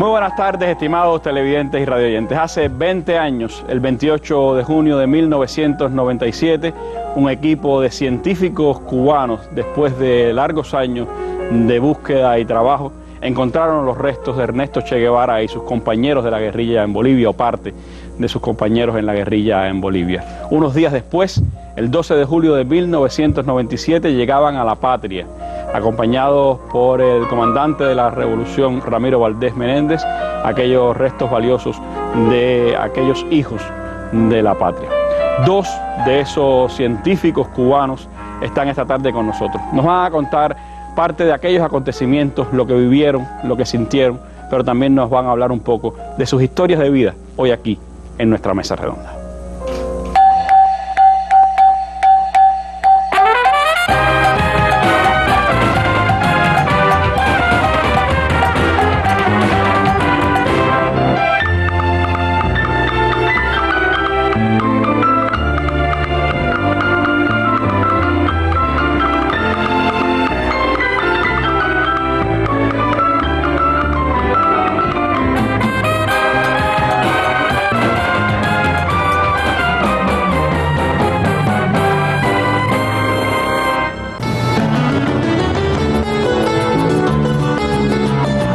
Muy buenas tardes, estimados televidentes y radioyentes. Hace 20 años, el 28 de junio de 1997, un equipo de científicos cubanos, después de largos años de búsqueda y trabajo, encontraron los restos de Ernesto Che Guevara y sus compañeros de la guerrilla en Bolivia, o parte de sus compañeros en la guerrilla en Bolivia. Unos días después, el 12 de julio de 1997, llegaban a La Patria, acompañados por el comandante de la revolución, Ramiro Valdés Menéndez, aquellos restos valiosos de aquellos hijos de la patria. Dos de esos científicos cubanos están esta tarde con nosotros. Nos van a contar parte de aquellos acontecimientos, lo que vivieron, lo que sintieron, pero también nos van a hablar un poco de sus historias de vida hoy aquí en nuestra mesa redonda.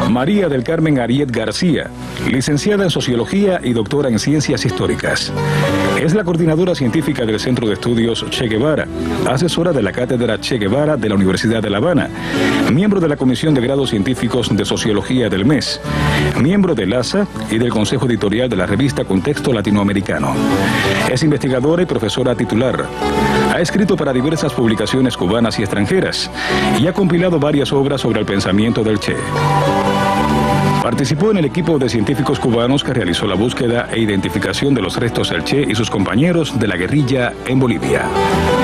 María del Carmen Ariet García, licenciada en Sociología y doctora en Ciencias Históricas. Es la coordinadora científica del Centro de Estudios Che Guevara, asesora de la Cátedra Che Guevara de la Universidad de La Habana, miembro de la Comisión de Grados Científicos de Sociología del MES, miembro del ASA y del Consejo Editorial de la revista Contexto Latinoamericano. Es investigadora y profesora titular. Ha escrito para diversas publicaciones cubanas y extranjeras y ha compilado varias obras sobre el pensamiento del Che. Participó en el equipo de científicos cubanos que realizó la búsqueda e identificación de los restos del Che y sus compañeros de la guerrilla en Bolivia.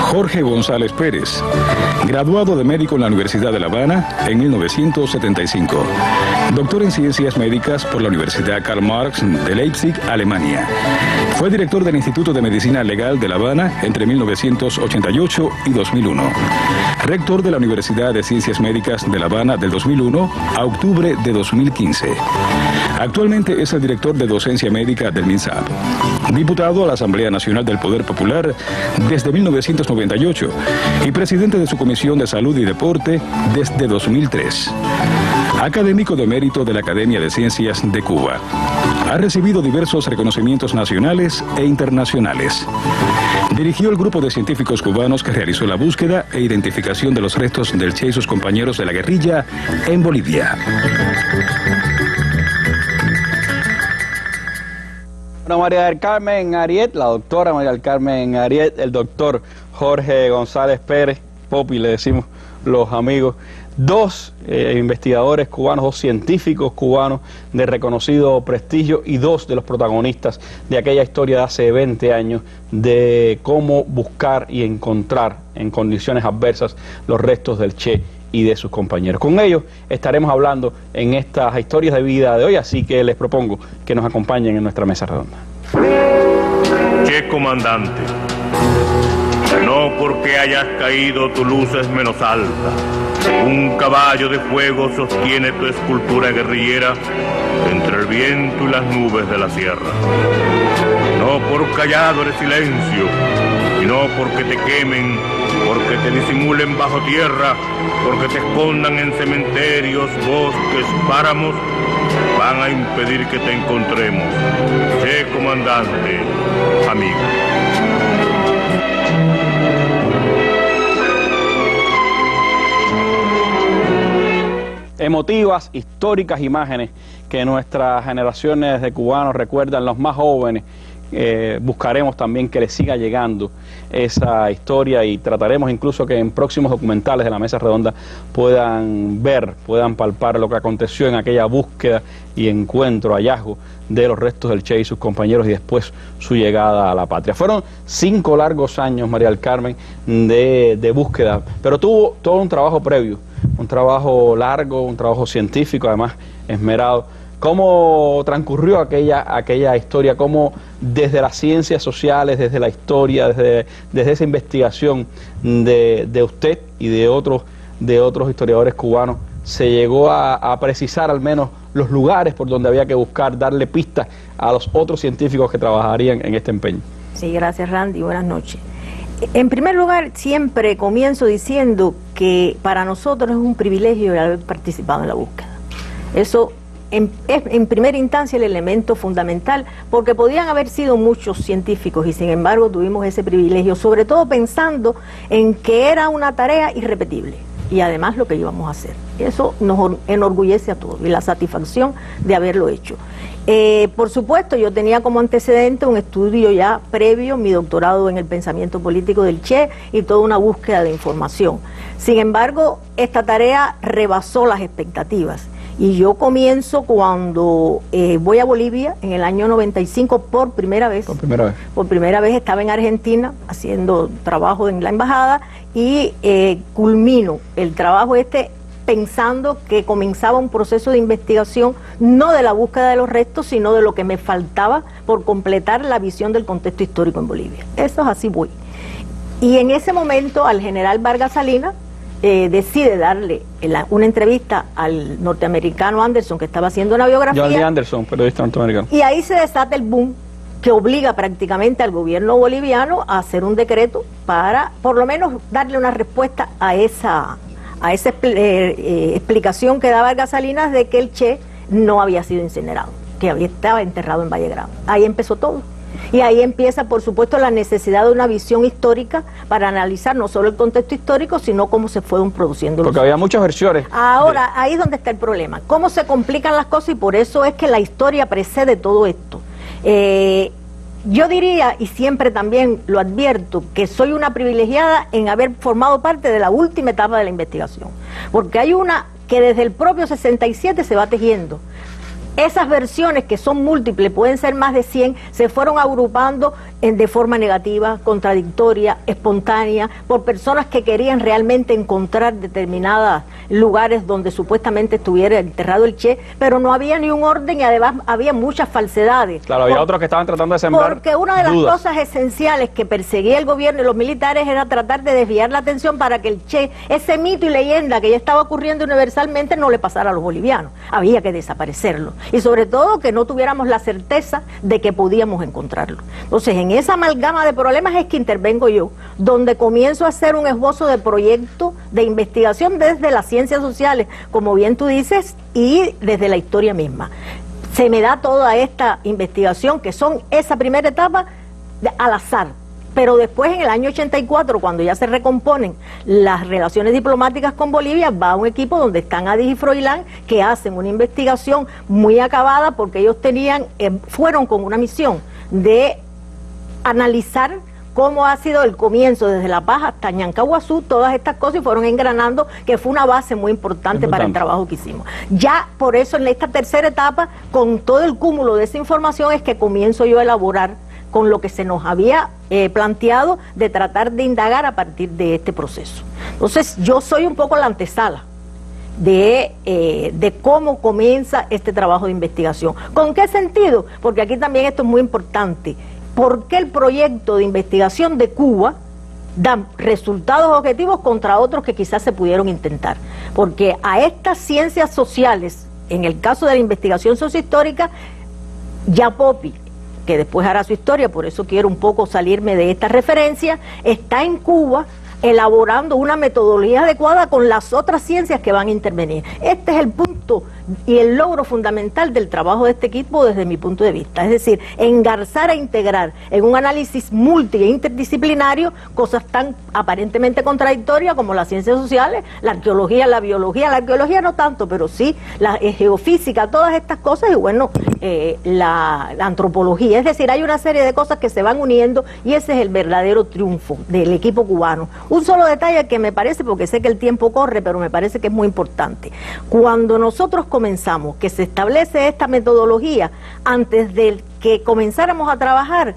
Jorge González Pérez, graduado de médico en la Universidad de La Habana en 1975. Doctor en Ciencias Médicas por la Universidad Karl Marx de Leipzig, Alemania. Fue director del Instituto de Medicina Legal de La Habana entre 1988 y 2001. Rector de la Universidad de Ciencias Médicas de La Habana del 2001 a octubre de 2015. Actualmente es el director de Docencia Médica del MINSAP. Diputado a la Asamblea Nacional del Poder Popular desde 1998 y presidente de su Comisión de Salud y Deporte desde 2003. Académico de mérito de la Academia de Ciencias de Cuba. Ha recibido diversos reconocimientos nacionales e internacionales. Dirigió el grupo de científicos cubanos que realizó la búsqueda e identificación de los restos del Che y sus compañeros de la guerrilla en Bolivia. Bueno, María del Carmen Ariet, la doctora María del Carmen Ariet, el doctor Jorge González Pérez, Popi le decimos los amigos, dos investigadores cubanos, dos científicos cubanos de reconocido prestigio y dos de los protagonistas de aquella historia de hace 20 años de cómo buscar y encontrar en condiciones adversas los restos del Che y de sus compañeros. Con ellos estaremos hablando en estas historias de vida de hoy, así que les propongo que nos acompañen en nuestra mesa redonda. Che, comandante, no porque hayas caído tu luz es menos alta. Un caballo de fuego sostiene tu escultura guerrillera entre el viento y las nubes de la sierra. No por callado eres silencio, sino porque te quemen, porque te disimulen bajo tierra, porque te escondan en cementerios, bosques, páramos, van a impedir que te encontremos. Che, comandante, amigo. Emotivas, históricas imágenes que nuestras generaciones de cubanos recuerdan, los más jóvenes. Buscaremos también que les siga llegando esa historia y trataremos incluso que en próximos documentales de la Mesa Redonda puedan ver, puedan palpar lo que aconteció en aquella búsqueda y encuentro, hallazgo de los restos del Che y sus compañeros y después su llegada a la patria. Fueron 5 largos años, María del Carmen, de búsqueda, pero tuvo todo un trabajo previo, un trabajo largo, un trabajo científico, además esmerado. ¿Cómo transcurrió aquella historia? ¿Cómo desde las ciencias sociales, desde la historia, desde esa investigación de usted y de otros historiadores cubanos, se llegó a precisar al menos los lugares por donde había que buscar, darle pistas a los otros científicos que trabajarían en este empeño. Sí, gracias Randy, buenas noches. En primer lugar, siempre comienzo diciendo que para nosotros es un privilegio haber participado en la búsqueda. Eso es en primera instancia el elemento fundamental, porque podían haber sido muchos científicos y sin embargo tuvimos ese privilegio, sobre todo pensando en que era una tarea irrepetible y además lo que íbamos a hacer. Eso nos enorgullece a todos y la satisfacción de haberlo hecho. Por supuesto, yo tenía como antecedente un estudio ya previo, mi doctorado en el pensamiento político del Che y toda una búsqueda de información. Sin embargo, esta tarea rebasó las expectativas. Y yo comienzo cuando voy a Bolivia en el año 95 por primera vez. Por primera vez estaba en Argentina haciendo trabajo en la embajada y culmino el trabajo pensando que comenzaba un proceso de investigación no de la búsqueda de los restos, sino de lo que me faltaba por completar la visión del contexto histórico en Bolivia. Eso es así voy. Y en ese momento al general Vargas Salinas decide darle una entrevista al norteamericano Anderson, que estaba haciendo una biografía. John Anderson, periodista norteamericano. Y ahí se desata el boom que obliga prácticamente al gobierno boliviano a hacer un decreto para, por lo menos, darle una respuesta a esa explicación que daba Vargas Salinas de que el Che no había sido incinerado, que estaba enterrado en Valle Grande. Ahí empezó todo. Y ahí empieza, por supuesto, la necesidad de una visión histórica para analizar no solo el contexto histórico, sino cómo se fueron produciendo. Porque había muchas versiones. Ahora, ahí es donde está el problema. Cómo se complican las cosas y por eso es que la historia precede todo esto. Yo diría, y siempre también lo advierto, que soy una privilegiada en haber formado parte de la última etapa de la investigación. Porque hay una que desde el propio 67 se va tejiendo. Esas versiones, que son múltiples, pueden ser más de 100, se fueron agrupando de forma negativa, contradictoria, espontánea, por personas que querían realmente encontrar determinados lugares donde supuestamente estuviera enterrado el Che, pero no había ni un orden y además había muchas falsedades. Claro, había otros que estaban tratando de sembrar porque una de las cosas esenciales que perseguía el gobierno y los militares era tratar de desviar la atención para que el Che, ese mito y leyenda que ya estaba ocurriendo universalmente, no le pasara a los bolivianos. Había que desaparecerlo. Y sobre todo que no tuviéramos la certeza de que podíamos encontrarlo. Entonces, en esa amalgama de problemas es que intervengo yo, donde comienzo a hacer un esbozo de proyecto de investigación desde las ciencias sociales, como bien tú dices, y desde la historia misma. Se me da toda esta investigación, que son esa primera etapa al azar. Pero después, en el año 84, cuando ya se recomponen las relaciones diplomáticas con Bolivia, va un equipo donde están Adis y Froilán, que hacen una investigación muy acabada, porque ellos fueron con una misión de analizar cómo ha sido el comienzo desde La Paz hasta Ñancahuazú, todas estas cosas, y fueron engranando, que fue una base muy importante para el trabajo que hicimos. Ya por eso, en esta tercera etapa, con todo el cúmulo de esa información, es que comienzo yo a elaborar con lo que se nos había planteado de tratar de indagar a partir de este proceso. Entonces, yo soy un poco la antesala de cómo comienza este trabajo de investigación. ¿Con qué sentido? Porque aquí también esto es muy importante. ¿Por qué el proyecto de investigación de Cuba da resultados objetivos contra otros que quizás se pudieron intentar? Porque a estas ciencias sociales, en el caso de la investigación sociohistórica, ya Popi, que después hará su historia, por eso quiero un poco salirme de esta referencia, está en Cuba elaborando una metodología adecuada con las otras ciencias que van a intervenir. Este es el punto y el logro fundamental del trabajo de este equipo desde mi punto de vista, es decir, engarzar e integrar en un análisis multi e interdisciplinario cosas tan aparentemente contradictorias como las ciencias sociales, la arqueología, la arqueología no tanto, pero sí la geofísica, todas estas cosas, y bueno, la antropología. Es decir, hay una serie de cosas que se van uniendo y ese es el verdadero triunfo del equipo cubano. Un solo detalle que me parece, porque sé que el tiempo corre, pero me parece que es muy importante. Cuando nosotros comenzamos, que se establece esta metodología, antes de que comenzáramos a trabajar,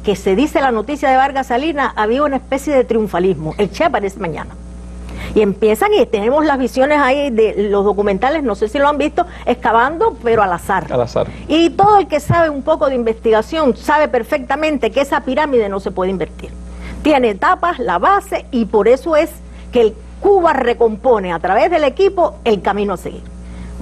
que se dice la noticia de Vargas Salinas, había una especie de triunfalismo. El Che aparece mañana. Y empiezan, y tenemos las visiones ahí de los documentales, no sé si lo han visto, excavando, pero al azar. Al azar. Y todo el que sabe un poco de investigación sabe perfectamente que esa pirámide no se puede invertir. Tiene etapas, la base, y por eso es que Cuba recompone a través del equipo el camino a seguir.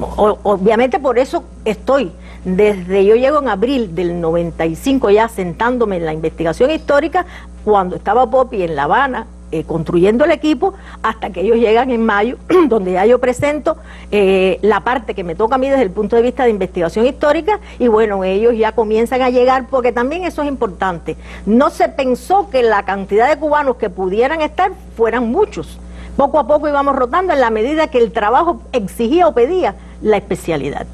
Obviamente por eso estoy, yo llego en abril del 95 ya sentándome en la investigación histórica, cuando estaba Popi en La Habana, construyendo el equipo, hasta que ellos llegan en mayo, donde ya yo presento la parte que me toca a mí desde el punto de vista de investigación histórica, y bueno, ellos ya comienzan a llegar, porque también eso es importante. No se pensó que la cantidad de cubanos que pudieran estar fueran muchos. Poco a poco íbamos rotando en la medida que el trabajo exigía o pedía la especialidad.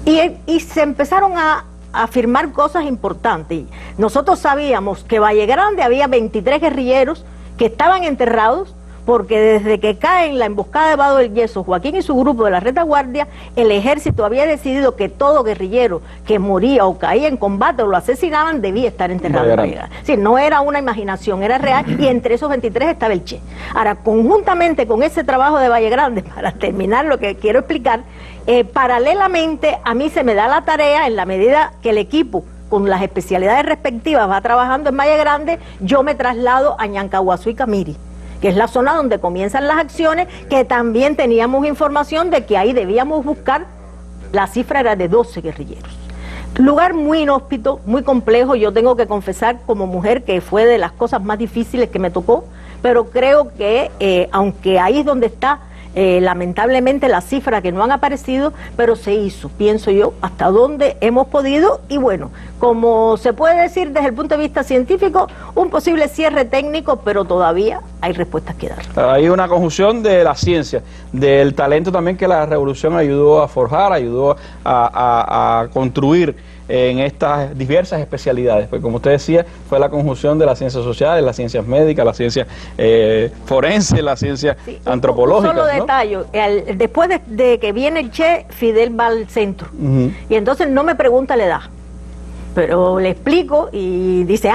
Y se empezaron a afirmar cosas importantes. Nosotros sabíamos que Valle Grande había 23 guerrilleros que estaban enterrados, porque desde que cae en la emboscada de Vado del Yeso, Joaquín y su grupo de la retaguardia, el ejército había decidido que todo guerrillero que moría o caía en combate o lo asesinaban debía estar enterrado en Valle Grande. Sí, no era una imaginación, era real, y entre esos 23 estaba el Che. Ahora, conjuntamente con ese trabajo de Valle Grande, para terminar lo que quiero explicar, paralelamente a mí se me da la tarea, en la medida que el equipo con las especialidades respectivas va trabajando en Valle Grande, yo me traslado a Ñancahuazú y Camiri, que es la zona donde comienzan las acciones, que también teníamos información de que ahí debíamos buscar, la cifra era de 12 guerrilleros. Lugar muy inhóspito, muy complejo, yo tengo que confesar como mujer que fue de las cosas más difíciles que me tocó, pero creo que aunque ahí es donde está lamentablemente las cifras que no han aparecido, pero se hizo, pienso yo, hasta donde hemos podido, y bueno, como se puede decir desde el punto de vista científico, un posible cierre técnico, pero todavía hay respuestas que dar. Hay una conjunción de la ciencia, del talento también que la revolución ayudó a forjar, ayudó a construir en estas diversas especialidades, pues como usted decía, fue la conjunción de las ciencias sociales, las ciencias médicas, las ciencias forenses, las ciencias antropológicas. Un solo detalle, después de que viene el Che, Fidel va al centro, y entonces no me pregunta la edad, pero le explico y dice,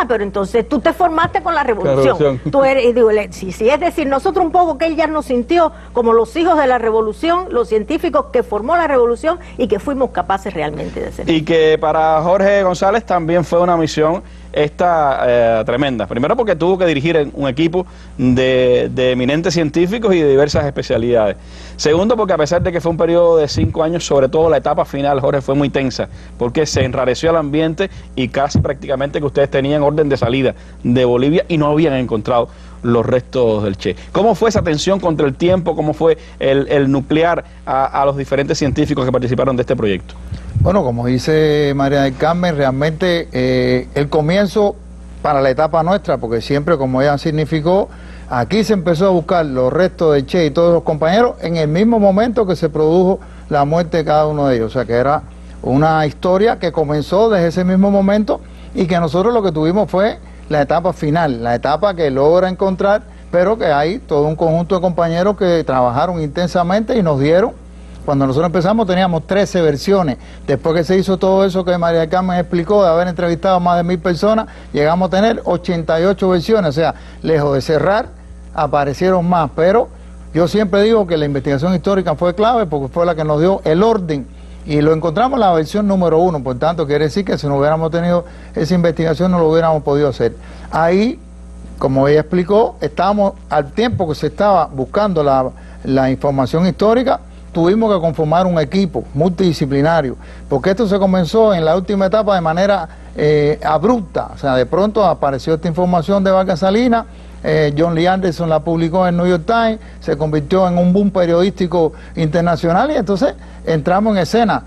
pero entonces tú te formaste con la revolución. Tú eres, y digo, sí, es decir, nosotros un poco que él ya nos sintió como los hijos de la revolución, los científicos que formó la revolución y que fuimos capaces realmente de ser. Y que para Jorge González también fue una misión tremenda. Primero porque tuvo que dirigir un equipo de eminentes científicos y de diversas especialidades. Segundo porque a pesar de que fue un periodo de 5 años, sobre todo la etapa final, Jorge, fue muy tensa, porque se enrareció el ambiente y casi prácticamente que ustedes tenían orden de salida de Bolivia y no habían encontrado los restos del Che. ¿Cómo fue esa tensión contra el tiempo? ¿Cómo fue el nuclear a los diferentes científicos que participaron de este proyecto? Bueno, como dice María del Carmen, realmente el comienzo para la etapa nuestra, porque siempre, como ella significó, aquí se empezó a buscar los restos de Che y todos los compañeros en el mismo momento que se produjo la muerte de cada uno de ellos. O sea que era una historia que comenzó desde ese mismo momento y que nosotros lo que tuvimos fue la etapa final, la etapa que logra encontrar, pero que hay todo un conjunto de compañeros que trabajaron intensamente y nos dieron. Cuando nosotros empezamos teníamos 13 versiones. Después que se hizo todo eso que María Carmen explicó, de haber entrevistado a más de 1000 personas, llegamos a tener 88 versiones. O sea, lejos de cerrar, aparecieron más. Pero yo siempre digo que la investigación histórica fue clave porque fue la que nos dio el orden. Y lo encontramos en la versión número 1. Por tanto, quiere decir que si no hubiéramos tenido esa investigación no lo hubiéramos podido hacer. Ahí, como ella explicó, estábamos al tiempo que se estaba buscando la información histórica, tuvimos que conformar un equipo multidisciplinario, porque esto se comenzó en la última etapa de manera abrupta. O sea, de pronto apareció esta información de Vaca Salinas, John Lee Anderson la publicó en New York Times, se convirtió en un boom periodístico internacional y entonces entramos en escena.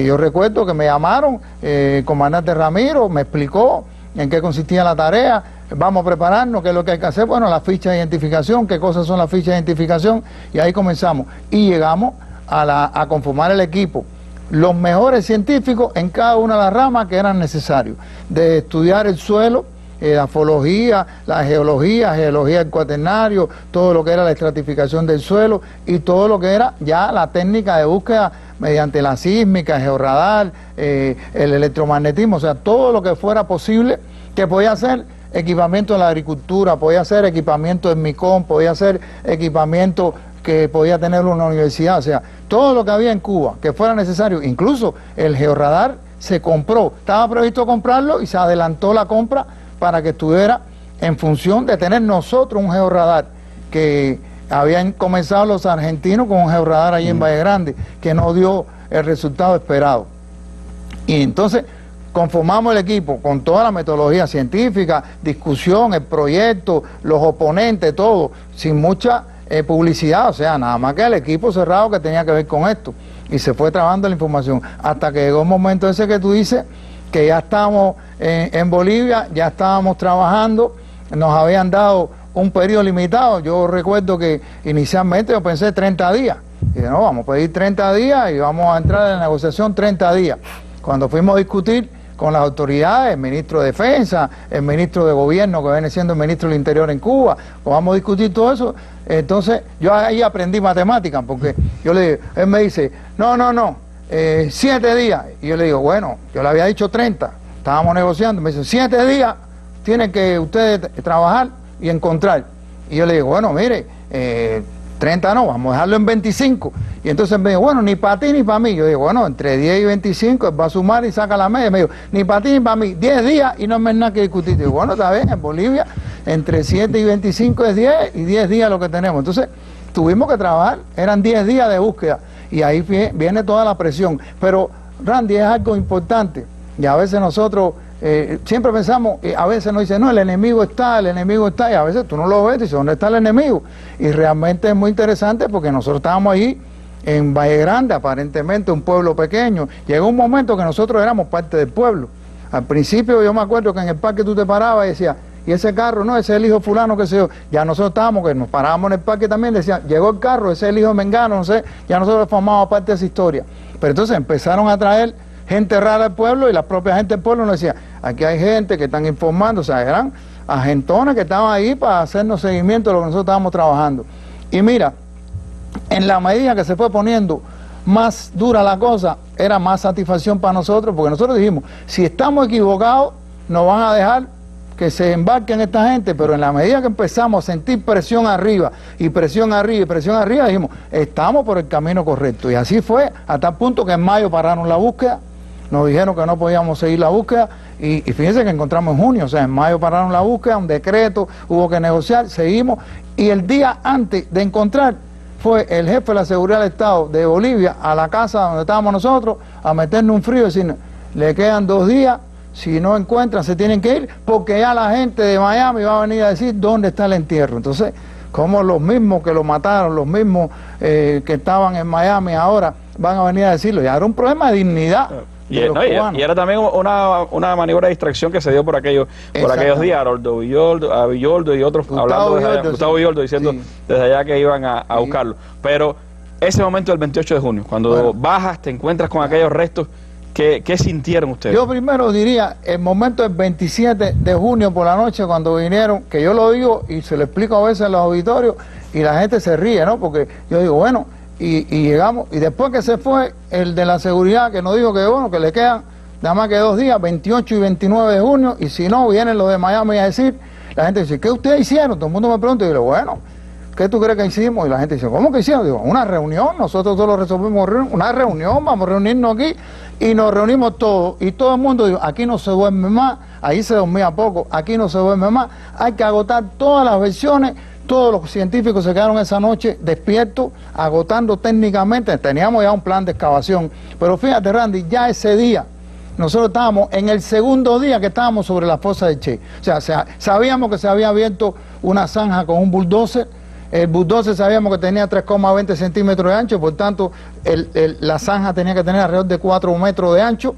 Yo recuerdo que me llamaron, el comandante Ramiro me explicó en qué consistía la tarea. Vamos a prepararnos, qué es lo que hay que hacer. Bueno, la ficha de identificación, qué cosas son las fichas de identificación, y ahí comenzamos. Y llegamos a conformar el equipo, los mejores científicos en cada una de las ramas que eran necesarios, de estudiar el suelo, la geología del cuaternario, todo lo que era la estratificación del suelo y todo lo que era ya la técnica de búsqueda mediante la sísmica, el georradar, el electromagnetismo, o sea, todo lo que fuera posible que podía ser equipamiento de la agricultura, podía ser equipamiento del MICOM, podía ser equipamiento que podía tener una universidad, o sea, todo lo que había en Cuba que fuera necesario, incluso el georradar se compró, estaba previsto comprarlo y se adelantó la compra para que estuviera en función de tener nosotros un georradar que habían comenzado los argentinos con un georradar allí en Valle Grande, que no dio el resultado esperado. Y entonces conformamos el equipo con toda la metodología científica, discusión, el proyecto, los oponentes, todo, sin mucha publicidad, o sea, nada más que el equipo cerrado que tenía que ver con esto. Y se fue trabajando la información, hasta que llegó un momento ese que tú dices, que ya estábamos en Bolivia, ya estábamos trabajando, nos habían dado un periodo limitado. Yo recuerdo que inicialmente yo pensé 30 días. Y dije, no, vamos a pedir 30 días y vamos a entrar en la negociación 30 días. Cuando fuimos a discutir con las autoridades, el ministro de Defensa, el ministro de Gobierno, que viene siendo el ministro del Interior en Cuba, pues vamos a discutir todo eso. Entonces, yo ahí aprendí matemáticas, porque yo le digo, él me dice, no, 7 días. Y yo le digo, bueno, yo le había dicho 30, estábamos negociando. Me dice, 7 días tienen que ustedes trabajar y encontrar. Y yo le digo, bueno, mire, 30 no, vamos a dejarlo en 25. Y entonces me dijo, bueno, ni para ti ni para mí. Yo digo, bueno, entre 10 y 25 él va a sumar y saca la media. Me dijo, ni para ti ni para mí, 10 días y no hay nada que discutir. Digo, bueno, está bien, en Bolivia entre 7 y 25 es 10 y 10 días lo que tenemos. Entonces tuvimos que trabajar, eran 10 días de búsqueda y ahí viene toda la presión. Pero Randy, es algo importante y a veces nosotros siempre pensamos, a veces nos dicen, no, el enemigo está, y a veces tú no lo ves y dices, ¿dónde está el enemigo? Y realmente es muy interesante porque nosotros estábamos ahí en Valle Grande, aparentemente un pueblo pequeño. Llegó un momento que nosotros éramos parte del pueblo. Al principio yo me acuerdo que en el parque tú te parabas y decías, y ese carro, no, ese es el hijo fulano, que sé yo. Ya nosotros estábamos, que nos parábamos en el parque también, decían, llegó el carro, ese es el hijo de Mengano, no sé, ya nosotros formábamos parte de esa historia. Pero entonces empezaron a traer gente rara al pueblo y la propia gente del pueblo nos decía, aquí hay gente que están informando, o sea, eran agentones que estaban ahí para hacernos seguimiento de lo que nosotros estábamos trabajando. Y mira, en la medida que se fue poniendo más dura la cosa, era más satisfacción para nosotros, porque nosotros dijimos, si estamos equivocados, nos van a dejar que se embarquen esta gente, pero en la medida que empezamos a sentir presión arriba, y presión arriba, y presión arriba, dijimos, estamos por el camino correcto. Y así fue, hasta el punto que en mayo pararon la búsqueda, nos dijeron que no podíamos seguir la búsqueda, y fíjense que encontramos en junio, o sea, en mayo pararon la búsqueda, un decreto, hubo que negociar, seguimos, y el día antes de encontrar, fue el jefe de la Seguridad del Estado de Bolivia a la casa donde estábamos nosotros, a meternos un frío y decir, le quedan 2 días, si no encuentran se tienen que ir, porque ya la gente de Miami va a venir a decir dónde está el entierro. Entonces, como los mismos que lo mataron, los mismos que estaban en Miami ahora, van a venir a decirlo. Ya era un problema de dignidad. Y era también una maniobra de distracción que se dio por aquellos días, Haroldo Villoldo y otros, hablando de Gustavo Villoldo, diciendo desde allá que iban a buscarlo. Pero ese momento del 28 de junio, cuando bajas, te encuentras con aquellos restos, ¿qué sintieron ustedes? Yo primero diría, el momento del 27 de junio por la noche, cuando vinieron, que yo lo digo y se lo explico a veces en los auditorios, y la gente se ríe, ¿no? Porque yo digo, bueno, y llegamos, y después que se fue el de la seguridad, que nos dijo que bueno, que le quedan nada más que 2 días, 28 y 29 de junio, y si no, vienen los de Miami a decir, la gente dice, ¿qué ustedes hicieron? Todo el mundo me pregunta, y yo digo, bueno, ¿qué tú crees que hicimos? Y la gente dice, ¿cómo que hicieron? Digo, una reunión, nosotros todos lo resolvimos, una reunión, vamos a reunirnos aquí, y nos reunimos todos, y todo el mundo dijo, aquí no se duerme más, ahí se dormía poco, aquí no se duerme más, hay que agotar todas las versiones. Todos los científicos se quedaron esa noche despiertos, agotando técnicamente, teníamos ya un plan de excavación, pero fíjate Randy, ya ese día, nosotros estábamos en el segundo día que estábamos sobre la fosa del Che, o sea, sabíamos que se había abierto una zanja con un bulldozer, el bulldozer sabíamos que tenía 3,20 centímetros de ancho, por tanto la zanja tenía que tener alrededor de 4 metros de ancho.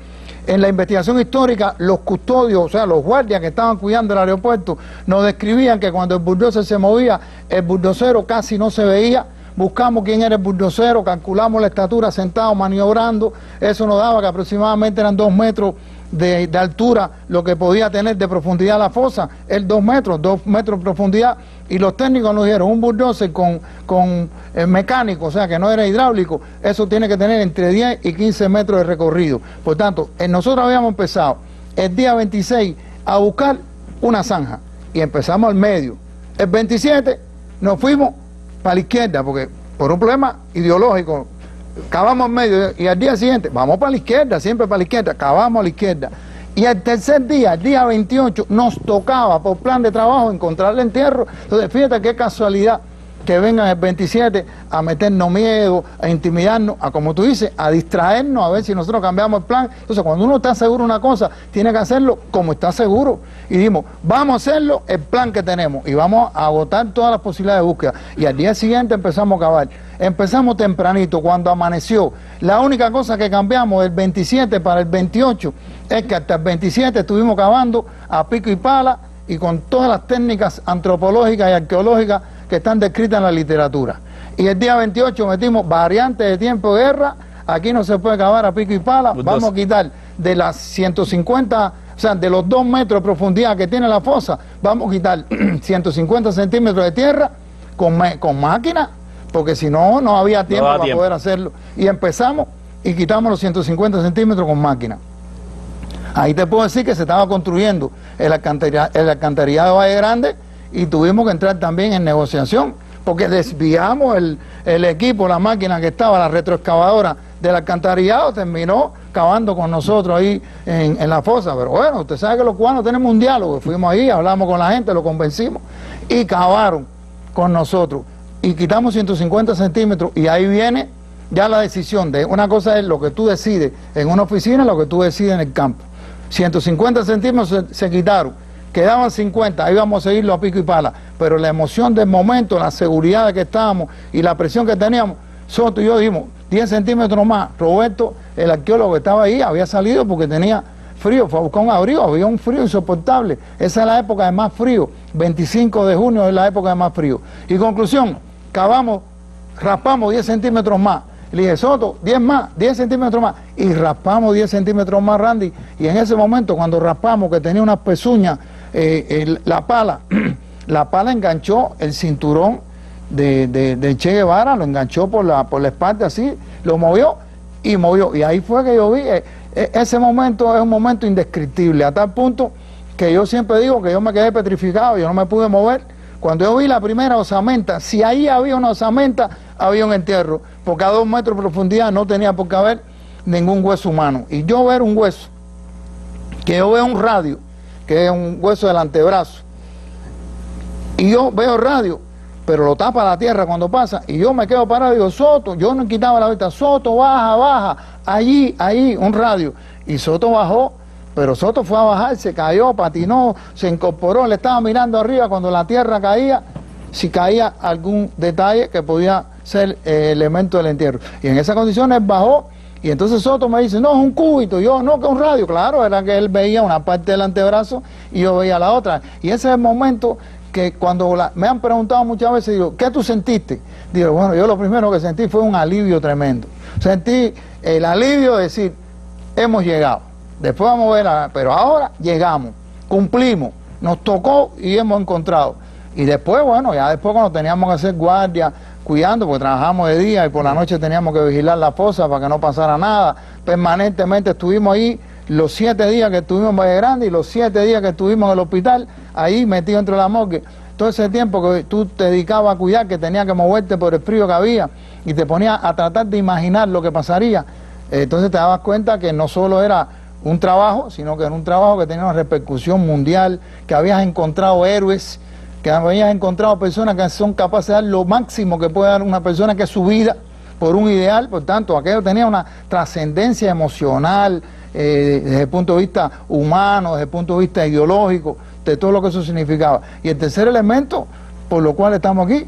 En la investigación histórica, los custodios, o sea, los guardias que estaban cuidando el aeropuerto, nos describían que cuando el bulldozer se movía, el bulldocero casi no se veía. Buscamos quién era el bulldocero, calculamos la estatura sentado, maniobrando, eso nos daba que aproximadamente eran 2 metros de altura lo que podía tener de profundidad la fosa, el 2 metros de profundidad, y los técnicos nos dijeron, un bulldozer con mecánico, o sea que no era hidráulico, eso tiene que tener entre 10 y 15 metros de recorrido. Por tanto, nosotros habíamos empezado el día 26 a buscar una zanja, y empezamos al medio. El 27 nos fuimos para la izquierda, porque por un problema ideológico, cavamos al medio, y al día siguiente, vamos para la izquierda, siempre para la izquierda, cavamos a la izquierda. Y el tercer día, el día 28, nos tocaba por plan de trabajo encontrar el entierro. Entonces, fíjate qué que vengan el 27 a meternos miedo, a intimidarnos, a, como tú dices, a distraernos, a ver si nosotros cambiamos el plan. Entonces, cuando uno está seguro de una cosa, tiene que hacerlo como está seguro. Y dijimos, vamos a hacerlo el plan que tenemos y vamos a agotar todas las posibilidades de búsqueda. Y al día siguiente empezamos a cavar. Empezamos tempranito, cuando amaneció. La única cosa que cambiamos del 27 para el 28 es que hasta el 27 estuvimos cavando a pico y pala y con todas las técnicas antropológicas y arqueológicas que están descritas en la literatura. Y el día 28 metimos variantes de tiempo de guerra. Aquí no se puede cavar a pico y pala. Vamos a quitar de las 150, o sea, de los 2 metros de profundidad que tiene la fosa, vamos a quitar 150 centímetros de tierra con máquina, porque si no, no había tiempo para poder hacerlo. Y empezamos y quitamos los 150 centímetros con máquina. Ahí te puedo decir que se estaba construyendo el alcantarillado de Valle Grande y tuvimos que entrar también en negociación, porque desviamos el equipo, la máquina que estaba, la retroexcavadora del alcantarillado, terminó cavando con nosotros ahí en la fosa. Pero bueno, usted sabe que los cubanos tenemos un diálogo, fuimos ahí, hablamos con la gente, lo convencimos y cavaron con nosotros y quitamos 150 centímetros y ahí viene ya la decisión de una cosa es lo que tú decides en una oficina, lo que tú decides en el campo. 150 centímetros se quitaron, quedaban 50, ahí vamos a seguirlo a pico y pala, pero la emoción del momento, la seguridad de que estábamos y la presión que teníamos, Soto y yo dijimos 10 centímetros más. Roberto, el arqueólogo que estaba ahí, había salido porque tenía frío, fue a buscar un abrigo, había un frío insoportable. Esa es la época de más frío, 25 de junio es la época de más frío. Y conclusión, cavamos, raspamos 10 centímetros más. Le dije, Soto, 10 más, 10 centímetros más. Y raspamos 10 centímetros más, Randy. Y en ese momento, cuando raspamos, que tenía unas pezuñas, la pala enganchó el cinturón de Che Guevara, lo enganchó por la espalda así, lo movió. Y ahí fue que yo vi, ese momento es un momento indescriptible, a tal punto que yo siempre digo que yo me quedé petrificado, yo no me pude mover. Cuando yo vi la primera osamenta, si ahí había una osamenta, había un entierro, porque a 2 metros de profundidad no tenía por qué haber ningún hueso humano. Y yo ver un hueso, que yo veo un radio, que es un hueso del antebrazo, y yo veo el radio, pero lo tapa la tierra cuando pasa, y yo me quedo parado y digo, Soto, yo no quitaba la vista, Soto, baja, ahí, un radio. Y Soto bajó, pero Soto fue a bajar, se cayó, patinó, se incorporó, le estaba mirando arriba cuando la tierra caía, si caía algún detalle que podía ser elemento del entierro. Y en esas condiciones él bajó, y entonces Soto me dice, no, es un cúbito, yo, no, que es un radio. Claro, era que él veía una parte del antebrazo y yo veía la otra. Y ese es el momento que cuando me han preguntado muchas veces, digo, ¿qué tú sentiste? Digo, bueno, yo lo primero que sentí fue un alivio tremendo. Sentí el alivio de decir, hemos llegado. Después vamos a ver, pero ahora llegamos, cumplimos, nos tocó y hemos encontrado. Y después, bueno, ya después cuando teníamos que hacer guardia, cuidando, porque trabajamos de día y por la noche teníamos que vigilar la fosa para que no pasara nada, permanentemente estuvimos ahí los 7 días que estuvimos en Valle Grande y los 7 días que estuvimos en el hospital, ahí metido entre la morgue. Todo ese tiempo que tú te dedicabas a cuidar, que tenías que moverte por el frío que había y te ponías a tratar de imaginar lo que pasaría, entonces te dabas cuenta que no solo era un trabajo, sino que era un trabajo que tenía una repercusión mundial, que habías encontrado héroes, que habías encontrado personas que son capaces de dar lo máximo que puede dar una persona, que es su vida, por un ideal. Por tanto, aquello tenía una trascendencia emocional, desde el punto de vista humano, desde el punto de vista ideológico, de todo lo que eso significaba. Y el tercer elemento, por lo cual estamos aquí,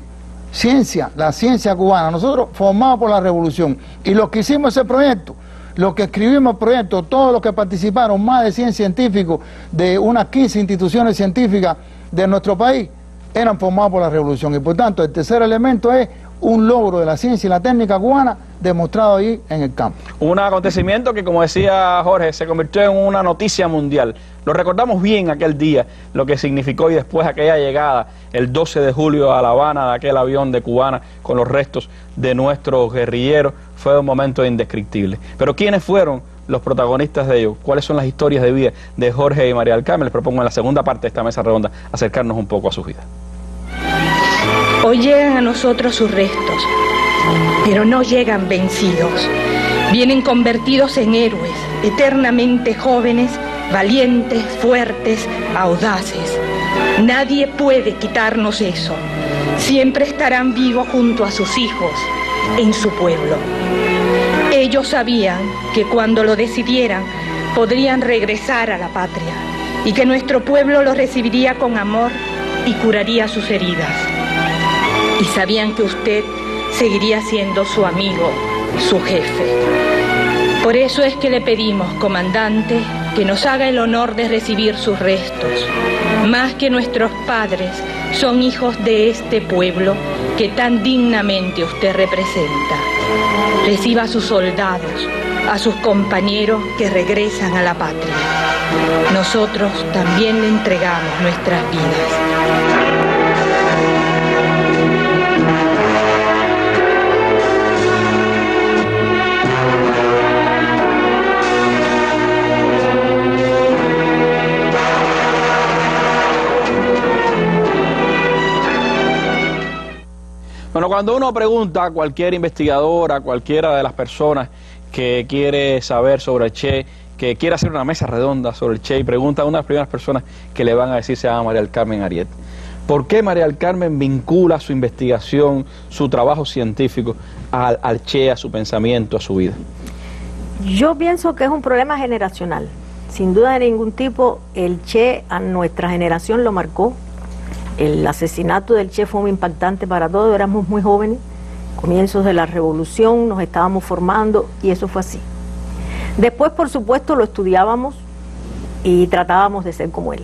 ciencia, la ciencia cubana. Nosotros formados por la revolución, y los que hicimos ese proyecto, los que escribimos el proyecto, todos los que participaron, más de 100 científicos de unas 15 instituciones científicas de nuestro país, eran formados por la revolución. Y por tanto, el tercer elemento es un logro de la ciencia y la técnica cubana demostrado ahí en el campo. Un acontecimiento que, como decía Jorge, se convirtió en una noticia mundial. Lo recordamos bien aquel día, lo que significó, y después aquella llegada, el 12 de julio a La Habana, de aquel avión de Cubana con los restos de nuestros guerrilleros, fue un momento indescriptible. Pero ¿quiénes fueron los protagonistas de ello? ¿Cuáles son las historias de vida de Jorge y María del Carmen? Les propongo en la segunda parte de esta mesa redonda acercarnos un poco a sus vidas. Hoy llegan a nosotros sus restos, pero no llegan vencidos. Vienen convertidos en héroes, eternamente jóvenes, valientes, fuertes, audaces. Nadie puede quitarnos eso. Siempre estarán vivos junto a sus hijos, en su pueblo. Ellos sabían que cuando lo decidieran, podrían regresar a la patria y que nuestro pueblo los recibiría con amor y curaría sus heridas. Y sabían que usted seguiría siendo su amigo, su jefe. Por eso es que le pedimos, comandante, que nos haga el honor de recibir sus restos. Más que nuestros padres, son hijos de este pueblo que tan dignamente usted representa. Reciba a sus soldados, a sus compañeros que regresan a la patria. Nosotros también le entregamos nuestras vidas. Bueno, cuando uno pregunta a cualquier investigadora, a cualquiera de las personas que quiere saber sobre el Che, que quiere hacer una mesa redonda sobre el Che, y pregunta a una de las primeras personas que le van a decir se llama María del Carmen Ariet. ¿Por qué María del Carmen vincula su investigación, su trabajo científico al Che, a su pensamiento, a su vida? Yo pienso que es un problema generacional. Sin duda de ningún tipo, el Che a nuestra generación lo marcó. El asesinato del Che fue muy impactante para todos, éramos muy jóvenes, comienzos de la revolución, nos estábamos formando y eso fue así. Después, por supuesto, lo estudiábamos y tratábamos de ser como él.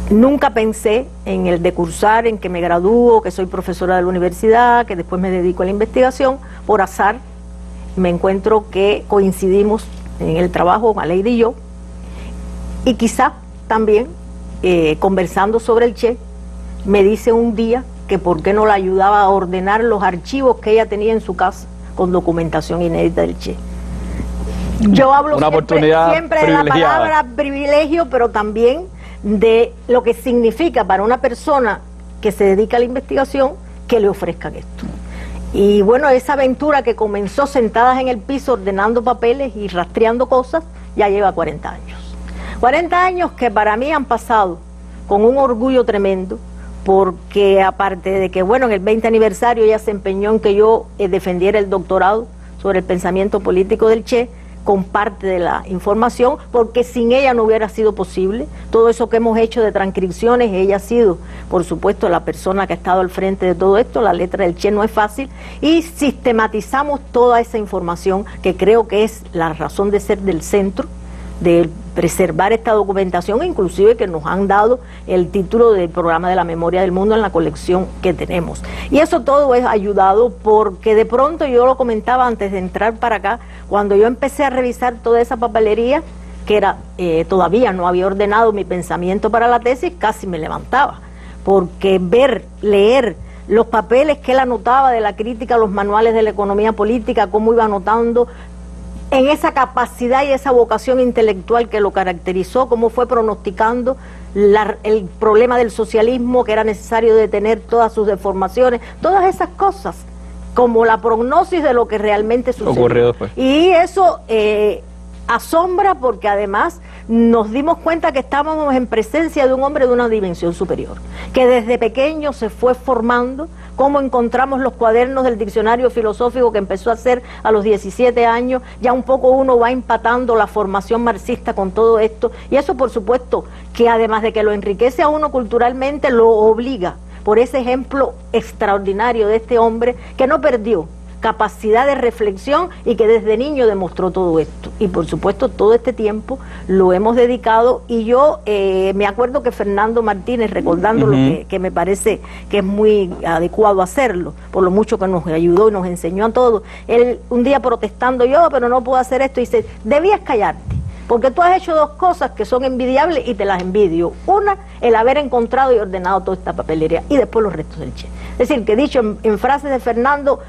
Nunca pensé en el decursar, en que me gradúo, que soy profesora de la universidad, que después me dedico a la investigación. Por azar, me encuentro que coincidimos en el trabajo, Aleida y yo, y quizá también conversando sobre el Che, me dice un día que por qué no la ayudaba a ordenar los archivos que ella tenía en su casa con documentación inédita del Che. Yo hablo siempre de la palabra privilegio, pero también de lo que significa para una persona que se dedica a la investigación que le ofrezcan esto. Y bueno, esa aventura que comenzó sentadas en el piso ordenando papeles y rastreando cosas, ya lleva 40 años. 40 años que para mí han pasado con un orgullo tremendo, porque aparte de que, bueno, en el 20 aniversario ella se empeñó en que yo defendiera el doctorado sobre el pensamiento político del Che, con parte de la información, porque sin ella no hubiera sido posible. Todo eso que hemos hecho de transcripciones, ella ha sido, por supuesto, la persona que ha estado al frente de todo esto. La letra del Che no es fácil, y sistematizamos toda esa información, que creo que es la razón de ser del centro, de preservar esta documentación, inclusive que nos han dado el título del Programa de la Memoria del Mundo en la colección que tenemos. Y eso todo es ayudado porque de pronto, yo lo comentaba antes de entrar para acá, cuando yo empecé a revisar toda esa papelería, que era todavía no había ordenado mi pensamiento para la tesis, casi me levantaba, porque leer los papeles que él anotaba de la crítica a los manuales de la economía política, cómo iba anotando en esa capacidad y esa vocación intelectual que lo caracterizó, cómo fue pronosticando el problema del socialismo, que era necesario detener todas sus deformaciones, todas esas cosas, como la prognosis de lo que realmente sucedió. Y eso asombra, porque además nos dimos cuenta que estábamos en presencia de un hombre de una dimensión superior, que desde pequeño se fue formando, como encontramos los cuadernos del diccionario filosófico que empezó a hacer a los 17 años, ya un poco uno va empatando la formación marxista con todo esto, y eso por supuesto que además de que lo enriquece a uno culturalmente, lo obliga, por ese ejemplo extraordinario de este hombre que no perdió capacidad de reflexión y que desde niño demostró todo esto. Y por supuesto todo este tiempo lo hemos dedicado, y yo me acuerdo que Fernando Martínez, recordándolo, que me parece que es muy adecuado hacerlo, por lo mucho que nos ayudó y nos enseñó a todos, él un día protestando, yo pero no puedo hacer esto, y dice, debías callarte, porque tú has hecho dos cosas que son envidiables y te las envidio. Una, el haber encontrado y ordenado toda esta papelería, y después los restos del Che. Es decir, que dicho en frases de Fernando,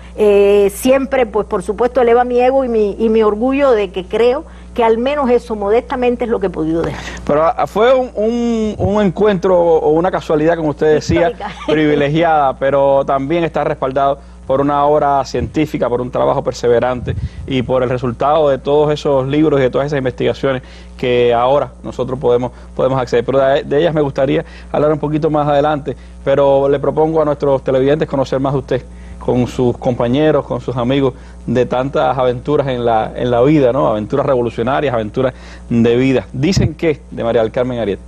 siempre, pues por supuesto, eleva mi ego y mi orgullo de que creo que al menos eso modestamente es lo que he podido dejar. Pero fue un encuentro o una casualidad, como usted decía, privilegiada, pero también está respaldado por una obra científica, por un trabajo perseverante y por el resultado de todos esos libros y de todas esas investigaciones que ahora nosotros podemos acceder. Pero de ellas me gustaría hablar un poquito más adelante, pero le propongo a nuestros televidentes conocer más de usted, con sus compañeros, con sus amigos, de tantas aventuras en la vida, ¿no? Aventuras revolucionarias, aventuras de vida. Dicen que, de María del Carmen Ariet.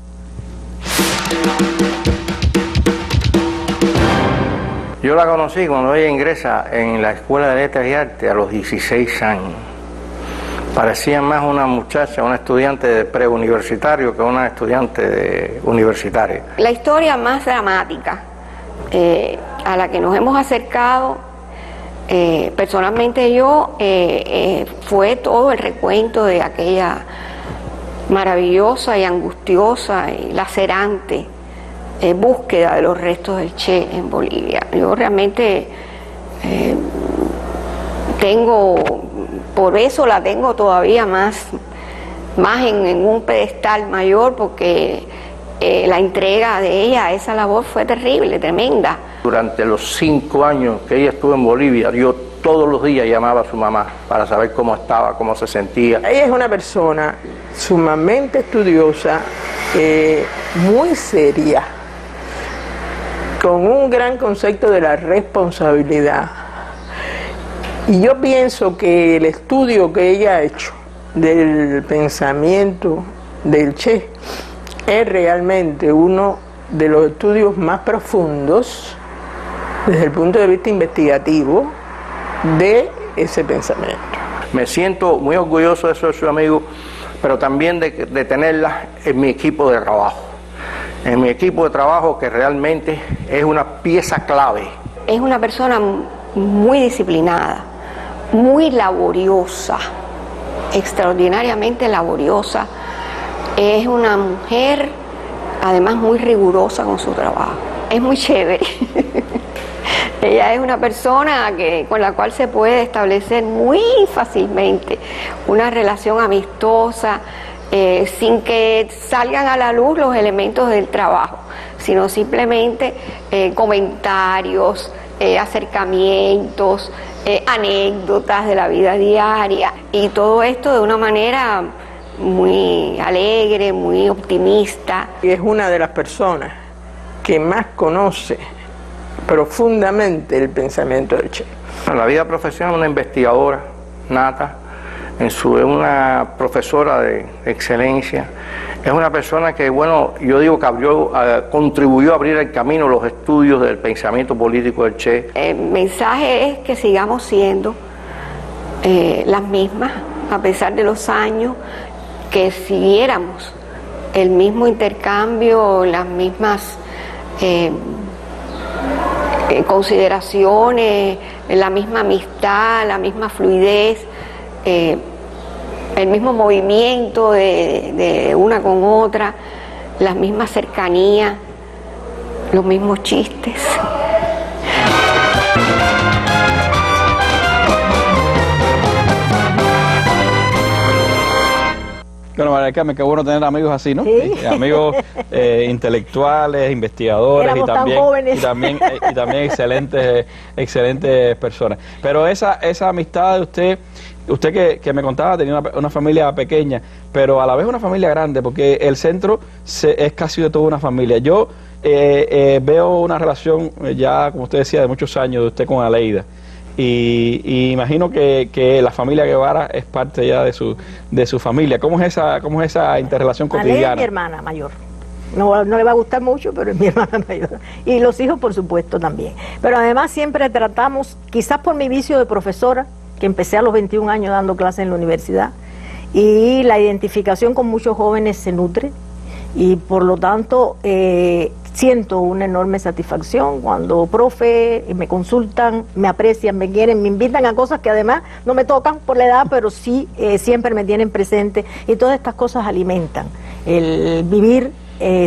Yo la conocí cuando ella ingresa en la Escuela de Letras y Arte a los 16 años. Parecía más una muchacha, una estudiante de preuniversitario que una estudiante universitaria. La historia más dramática a la que nos hemos acercado, personalmente yo, fue todo el recuento de aquella maravillosa y angustiosa y lacerante búsqueda de los restos del Che en Bolivia. Yo realmente por eso la tengo todavía más en un pedestal mayor, porque la entrega de ella a esa labor fue terrible, tremenda. Durante los 5 años que ella estuvo en Bolivia, yo todos los días llamaba a su mamá para saber cómo estaba, cómo se sentía. Ella es una persona sumamente estudiosa, muy seria, con un gran concepto de la responsabilidad. Y yo pienso que el estudio que ella ha hecho del pensamiento del Che es realmente uno de los estudios más profundos desde el punto de vista investigativo de ese pensamiento. Me siento muy orgulloso de ser su amigo, pero también de tenerla en mi equipo de trabajo. En mi equipo de trabajo, que realmente es una pieza clave. Es una persona muy disciplinada, muy laboriosa, extraordinariamente laboriosa. Es una mujer, además, muy rigurosa con su trabajo. Es muy chévere. Ella es una persona con la cual se puede establecer muy fácilmente una relación amistosa, sin que salgan a la luz los elementos del trabajo, sino simplemente comentarios, acercamientos, anécdotas de la vida diaria, y todo esto de una manera muy alegre, muy optimista. Y es una de las personas que más conoce profundamente el pensamiento del Che. En la vida profesional, una investigadora nata, es una profesora de excelencia, es una persona que, bueno, yo digo que contribuyó a abrir el camino a los estudios del pensamiento político del Che. El mensaje es que sigamos siendo las mismas, a pesar de los años, que siguiéramos el mismo intercambio, las mismas consideraciones, la misma amistad, la misma fluidez, el mismo movimiento de una con otra, las mismas cercanías, los mismos chistes. Bueno, María del Carmen, qué bueno tener amigos así, ¿no? Sí. Amigos intelectuales, investigadores Éramos tan jóvenes. y también excelentes personas. Pero esa amistad de usted que me contaba, tenía una familia pequeña, pero a la vez una familia grande, porque el centro es casi de toda una familia. Yo veo una relación ya, como usted decía, de muchos años de usted con Aleida. Y imagino que la familia Guevara es parte ya de su familia. ¿Cómo es esa interrelación cotidiana? Aleida es mi hermana mayor. No le va a gustar mucho, pero es mi hermana mayor. Y los hijos, por supuesto, también. Pero además siempre tratamos, quizás por mi vicio de profesora, que empecé a los 21 años dando clases en la universidad, y la identificación con muchos jóvenes se nutre, y por lo tanto siento una enorme satisfacción cuando profe me consultan, me aprecian, me quieren, me invitan a cosas que además no me tocan por la edad, pero sí siempre me tienen presente, y todas estas cosas alimentan el vivir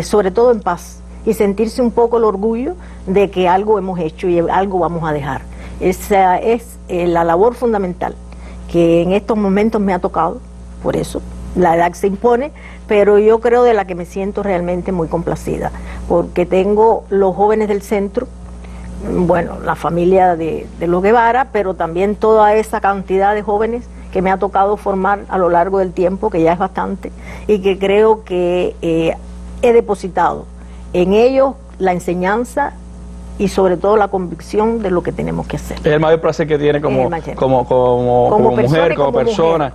sobre todo en paz y sentirse un poco el orgullo de que algo hemos hecho y algo vamos a dejar. Esa es la labor fundamental que en estos momentos me ha tocado, por eso la edad se impone, pero yo creo de la que me siento realmente muy complacida, porque tengo los jóvenes del centro, bueno, la familia de los Guevara, pero también toda esa cantidad de jóvenes que me ha tocado formar a lo largo del tiempo, que ya es bastante, y que creo que he depositado en ellos la enseñanza y sobre todo la convicción de lo que tenemos que hacer. Es el mayor placer que tiene como mujer, como persona,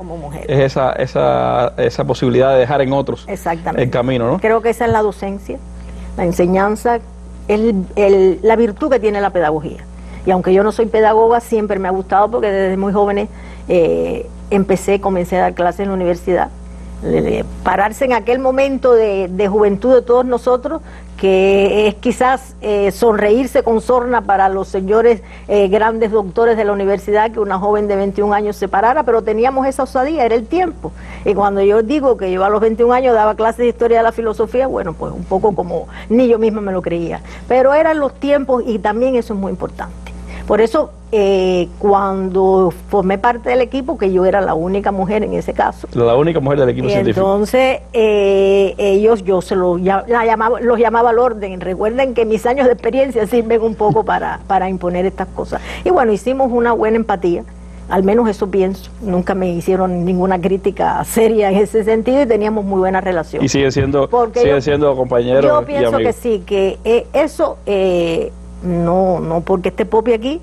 es esa posibilidad de dejar en otros el camino, ¿no? Creo que esa es la docencia, la enseñanza, la virtud que tiene la pedagogía. Y aunque yo no soy pedagoga, siempre me ha gustado porque desde muy jóvenes comencé a dar clases en la universidad. Pararse en aquel momento de juventud de todos nosotros, que es quizás sonreírse con sorna para los señores grandes doctores de la universidad, que una joven de 21 años se parara, pero teníamos esa osadía, era el tiempo. Y cuando yo digo que yo a los 21 años daba clases de historia de la filosofía, bueno, pues un poco como ni yo misma me lo creía. Pero eran los tiempos y también eso es muy importante. Por eso, cuando formé parte del equipo, que yo era la única mujer en ese caso. La única mujer del equipo científico. Entonces, yo se los llamaba al orden. Recuerden que mis años de experiencia sirven un poco para imponer estas cosas. Y bueno, hicimos una buena empatía. Al menos eso pienso. Nunca me hicieron ninguna crítica seria en ese sentido y teníamos muy buena relación. Y sigue siendo compañeros y amigos. Yo pienso que sí, que eso... no porque esté Popi aquí,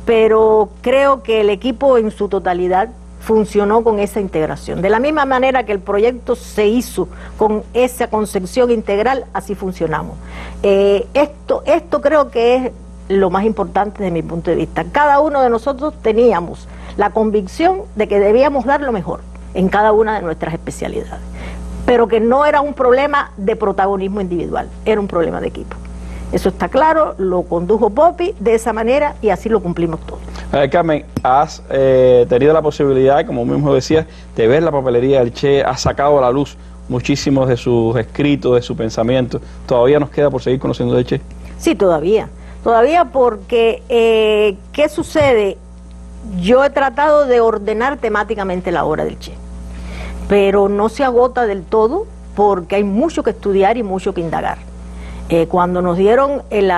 pero creo que el equipo en su totalidad funcionó con esa integración. De la misma manera que el proyecto se hizo con esa concepción integral, así funcionamos. Esto creo que es lo más importante desde mi punto de vista. Cada uno de nosotros teníamos la convicción de que debíamos dar lo mejor en cada una de nuestras especialidades, pero que no era un problema de protagonismo individual, era un problema de equipo. Eso está claro, lo condujo Popi de esa manera y así lo cumplimos todos. Carmen, has tenido la posibilidad, como mismo decías, de ver la papelería del Che, has sacado a la luz muchísimos de sus escritos, de su pensamiento. ¿Todavía nos queda por seguir conociendo del Che? Sí, todavía porque, ¿qué sucede? Yo he tratado de ordenar temáticamente la obra del Che, pero no se agota del todo porque hay mucho que estudiar y mucho que indagar. Cuando nos dieron el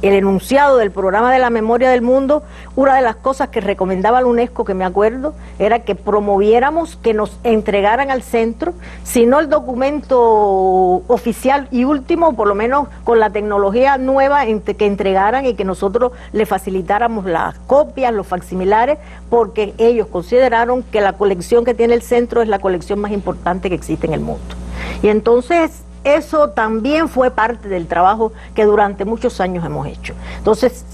enunciado del programa de la memoria del mundo, una de las cosas que recomendaba la UNESCO, que me acuerdo, era que promoviéramos, que nos entregaran al centro, si no el documento oficial y último, por lo menos con la tecnología nueva que entregaran y que nosotros le facilitáramos las copias, los facsimilares, porque ellos consideraron que la colección que tiene el centro es la colección más importante que existe en el mundo. Y entonces eso también fue parte del trabajo que durante muchos años hemos hecho. Entonces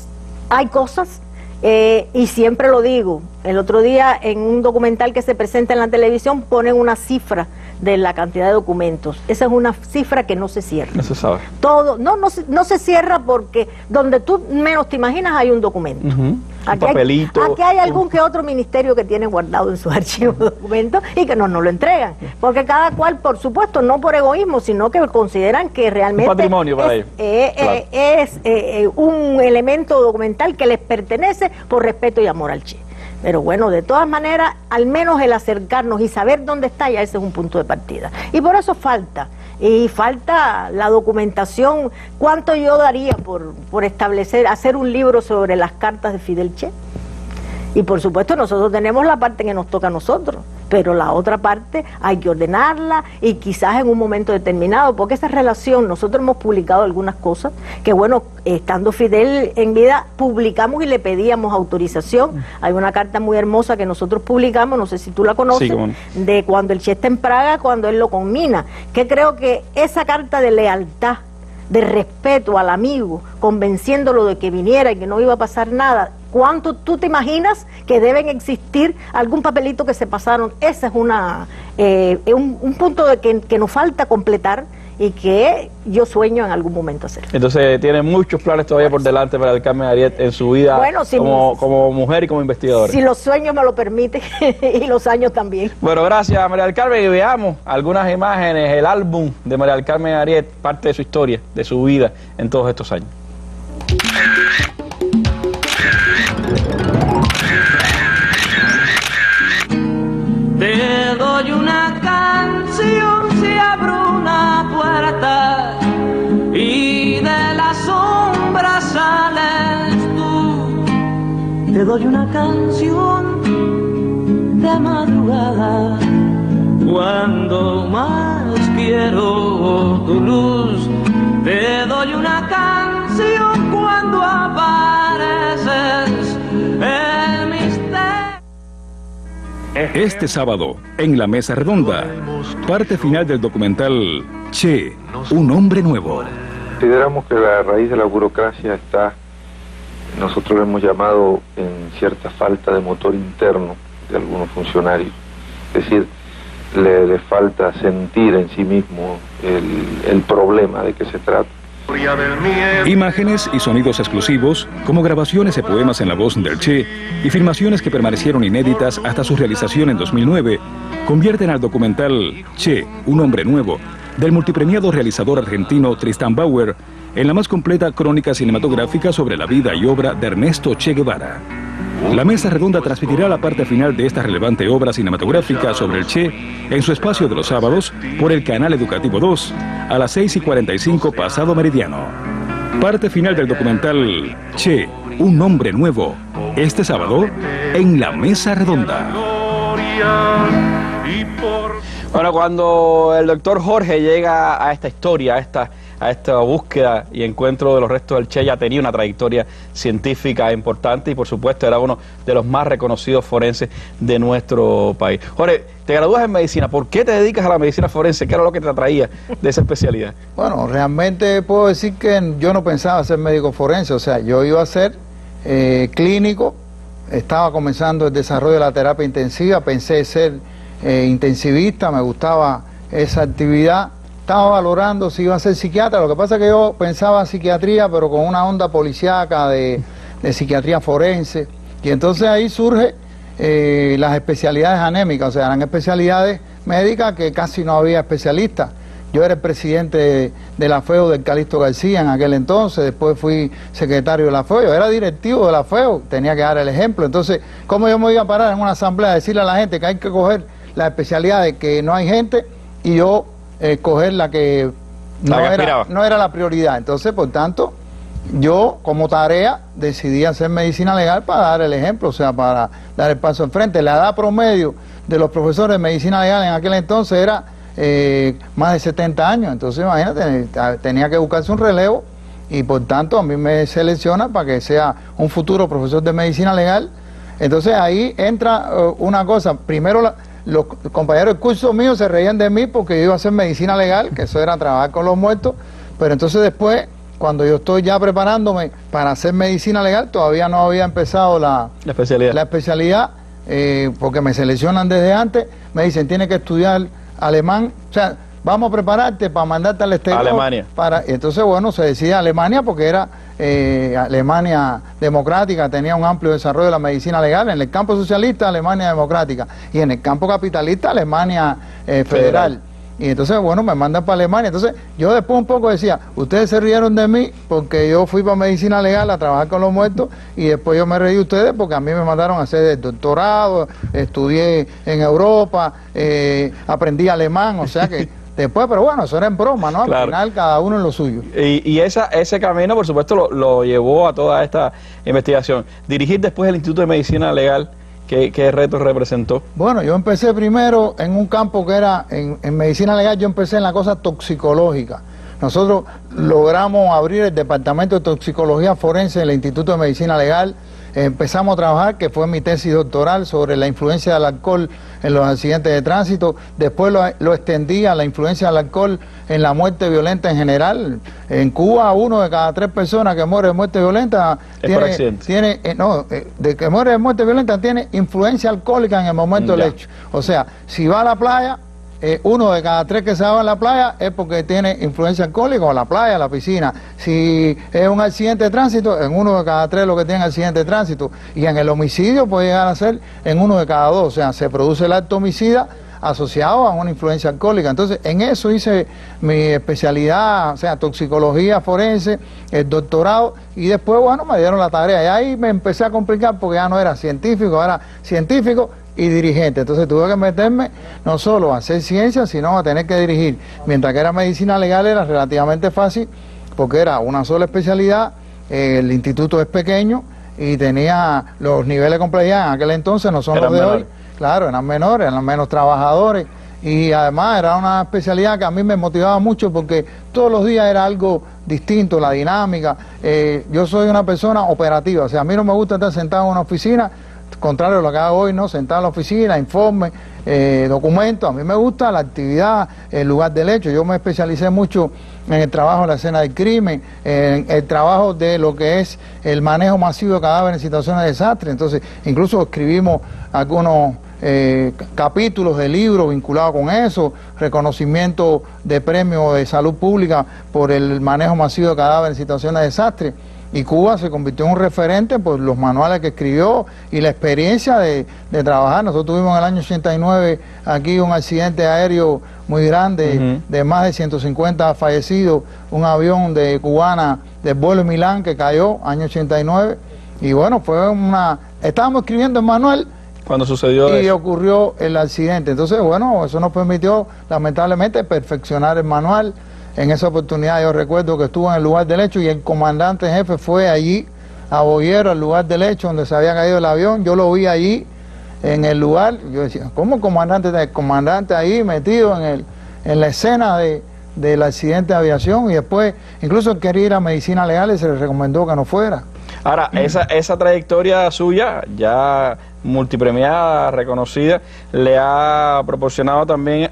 hay cosas, y siempre lo digo, el otro día en un documental que se presenta en la televisión ponen una cifra de la cantidad de documentos. Esa es una cifra que no se cierra. No se sabe. Todo, no se cierra porque donde tú menos te imaginas hay un documento. Un papelito. Aquí hay algún que otro ministerio que tiene guardado en sus archivos documentos y que no nos lo entregan. Porque cada cual, por supuesto, no por egoísmo, sino que consideran que realmente un patrimonio para ellos. Es un elemento documental que les pertenece por respeto y amor al Che. Pero bueno, de todas maneras, al menos el acercarnos y saber dónde está, ya ese es un punto de partida. Y por eso falta la documentación. ¿Cuánto yo daría por hacer un libro sobre las cartas de Fidel Che? Y por supuesto nosotros tenemos la parte que nos toca a nosotros, pero la otra parte hay que ordenarla y quizás en un momento determinado, porque esa relación, nosotros hemos publicado algunas cosas que bueno, estando Fidel en vida, publicamos y le pedíamos autorización. Hay una carta muy hermosa que nosotros publicamos, no sé si tú la conoces, sí, de cuando el Che está en Praga, cuando él lo conmina, que creo que esa carta de lealtad, de respeto al amigo, convenciéndolo de que viniera y que no iba a pasar nada. ¿Cuánto tú te imaginas que deben existir algún papelito que se pasaron? Ese es un punto que nos falta completar y que yo sueño en algún momento hacer. Entonces tiene muchos planes todavía por delante para el Carmen Ariet en su vida, bueno, como mujer y como investigadora. Si los sueños me lo permiten y los años también. Bueno, gracias María del Carmen, y veamos algunas imágenes, el álbum de María del Carmen Ariet, parte de su historia, de su vida en todos estos años. te doy una canción de madrugada. Cuando más quiero tu luz, te doy una canción cuando apareces el misterio. Este sábado, en la Mesa Redonda, parte final del documental Che, un hombre nuevo. Consideramos que la raíz de la burocracia está, nosotros lo hemos llamado, en cierta falta de motor interno de algunos funcionarios. Es decir, le falta sentir en sí mismo el problema de que se trata. Imágenes y sonidos exclusivos, como grabaciones de poemas en la voz del Che y filmaciones que permanecieron inéditas hasta su realización en 2009, convierten al documental Che, un hombre nuevo, del multipremiado realizador argentino Tristan Bauer, en la más completa crónica cinematográfica sobre la vida y obra de Ernesto Che Guevara. La Mesa Redonda transmitirá la parte final de esta relevante obra cinematográfica sobre el Che en su espacio de los sábados por el canal Educativo 2 a las 6:45 pasado meridiano. Parte final del documental Che, un hombre nuevo, este sábado en la Mesa Redonda. Bueno, cuando el doctor Jorge llega a esta historia, a esta búsqueda y encuentro de los restos del Che, ya tenía una trayectoria científica importante y por supuesto era uno de los más reconocidos forenses de nuestro país. Jorge, te gradúas en medicina, ¿por qué te dedicas a la medicina forense? ¿Qué era lo que te atraía de esa especialidad? Bueno, realmente puedo decir que yo no pensaba ser médico forense, o sea, yo iba a ser clínico, estaba comenzando el desarrollo de la terapia intensiva, pensé ser intensivista, me gustaba esa actividad. Estaba valorando si iba a ser psiquiatra, lo que pasa es que yo pensaba psiquiatría, pero con una onda policíaca de psiquiatría forense, y entonces ahí surge las especialidades anémicas, o sea, eran especialidades médicas que casi no había especialistas. Yo era el presidente de la FEO del Calixto García en aquel entonces, después fui secretario de la FEO, yo era directivo de la FEO, tenía que dar el ejemplo. Entonces, ¿cómo yo me iba a parar en una asamblea a decirle a la gente que hay que coger las especialidades que no hay gente y yo escoger la que no era la prioridad? Entonces, por tanto, yo como tarea decidí hacer medicina legal para dar el ejemplo, o sea, para dar el paso enfrente. La edad promedio de los profesores de medicina legal en aquel entonces era más de 70 años, entonces imagínate, tenía que buscarse un relevo y por tanto a mí me selecciona para que sea un futuro profesor de medicina legal. Entonces ahí entra una cosa, primero los compañeros del curso mío se reían de mí porque yo iba a hacer medicina legal, que eso era trabajar con los muertos, pero entonces después, cuando yo estoy ya preparándome para hacer medicina legal, todavía no había empezado la especialidad, porque me seleccionan desde antes, me dicen, tienes que estudiar alemán, o sea, vamos a prepararte para mandarte al exterior. Alemania. Entonces, bueno, se decide Alemania porque era Alemania democrática, tenía un amplio desarrollo de la medicina legal. En el campo socialista, Alemania democrática, y en el campo capitalista, Alemania federal. Y entonces, bueno, me mandan para Alemania. Entonces, yo después un poco decía, ustedes se rieron de mí porque yo fui para medicina legal a trabajar con los muertos, y después yo me reí de ustedes porque a mí me mandaron a hacer el doctorado, estudié en Europa, aprendí alemán, o sea que después, pero bueno, eso era en broma, ¿no? Al final cada uno en lo suyo. Y ese camino, por supuesto, lo llevó a toda esta investigación. Dirigir después el Instituto de Medicina Legal, ¿qué retos representó? Bueno, yo empecé primero en un campo que era, en medicina legal, yo empecé en la cosa toxicológica. Nosotros logramos abrir el departamento de toxicología forense en el Instituto de Medicina Legal. Empezamos a trabajar, que fue mi tesis doctoral, sobre la influencia del alcohol en los accidentes de tránsito. Después lo extendí a la influencia del alcohol en la muerte violenta en general. En Cuba, 1 de cada 3 personas que muere de muerte violenta tiene influencia alcohólica en el momento del hecho. O sea, si va a la playa, 1 de cada 3 que se va a la playa es porque tiene influencia alcohólica, o la playa, la piscina. Si es un accidente de tránsito, en 1 de cada 3 lo que tiene accidente de tránsito. Y en el homicidio puede llegar a ser en 1 de cada 2. O sea, se produce el acto homicida asociado a una influencia alcohólica. Entonces, en eso hice mi especialidad, o sea, toxicología forense, el doctorado, y después, bueno, me dieron la tarea. Y ahí me empecé a complicar porque ya no era científico, era científico y dirigente. Entonces tuve que meterme no solo a hacer ciencia, sino a tener que dirigir. Mientras que era medicina legal era relativamente fácil, porque era una sola especialidad, el instituto es pequeño, y tenía los niveles de complejidad en aquel entonces, no son los de hoy. Claro, eran menores, eran menos trabajadores, y además era una especialidad que a mí me motivaba mucho porque todos los días era algo distinto, la dinámica. Yo soy una persona operativa, o sea, a mí no me gusta estar sentado en una oficina, contrario a lo que hago hoy, ¿no? Sentado en la oficina, informes, documentos. A mí me gusta la actividad, el lugar del hecho. Yo me especialicé mucho en el trabajo de la escena del crimen, en el trabajo de lo que es el manejo masivo de cadáveres en situaciones de desastre. Entonces, incluso escribimos algunos capítulos de libros vinculados con eso, reconocimiento de premios de salud pública por el manejo masivo de cadáveres en situaciones de desastre. Y Cuba se convirtió en un referente por los manuales que escribió y la experiencia de trabajar. Nosotros tuvimos en el año 89 aquí un accidente aéreo muy grande, de más de 150 fallecidos, un avión de cubana del vuelo de Milán que cayó, año 89, y bueno, estábamos escribiendo el manual cuando sucedió y eso, ocurrió el accidente. Entonces, bueno, eso nos permitió lamentablemente perfeccionar el manual. En esa oportunidad yo recuerdo que estuvo en el lugar del hecho y el comandante en jefe fue allí a Boyero, al lugar del hecho donde se había caído el avión. Yo lo vi allí en el lugar. Yo decía, ¿cómo comandante? El comandante ahí metido en la escena del accidente de aviación, y después incluso quería ir a medicina legal y se le recomendó que no fuera. Ahora, esa trayectoria suya, ya multipremiada, reconocida, le ha proporcionado también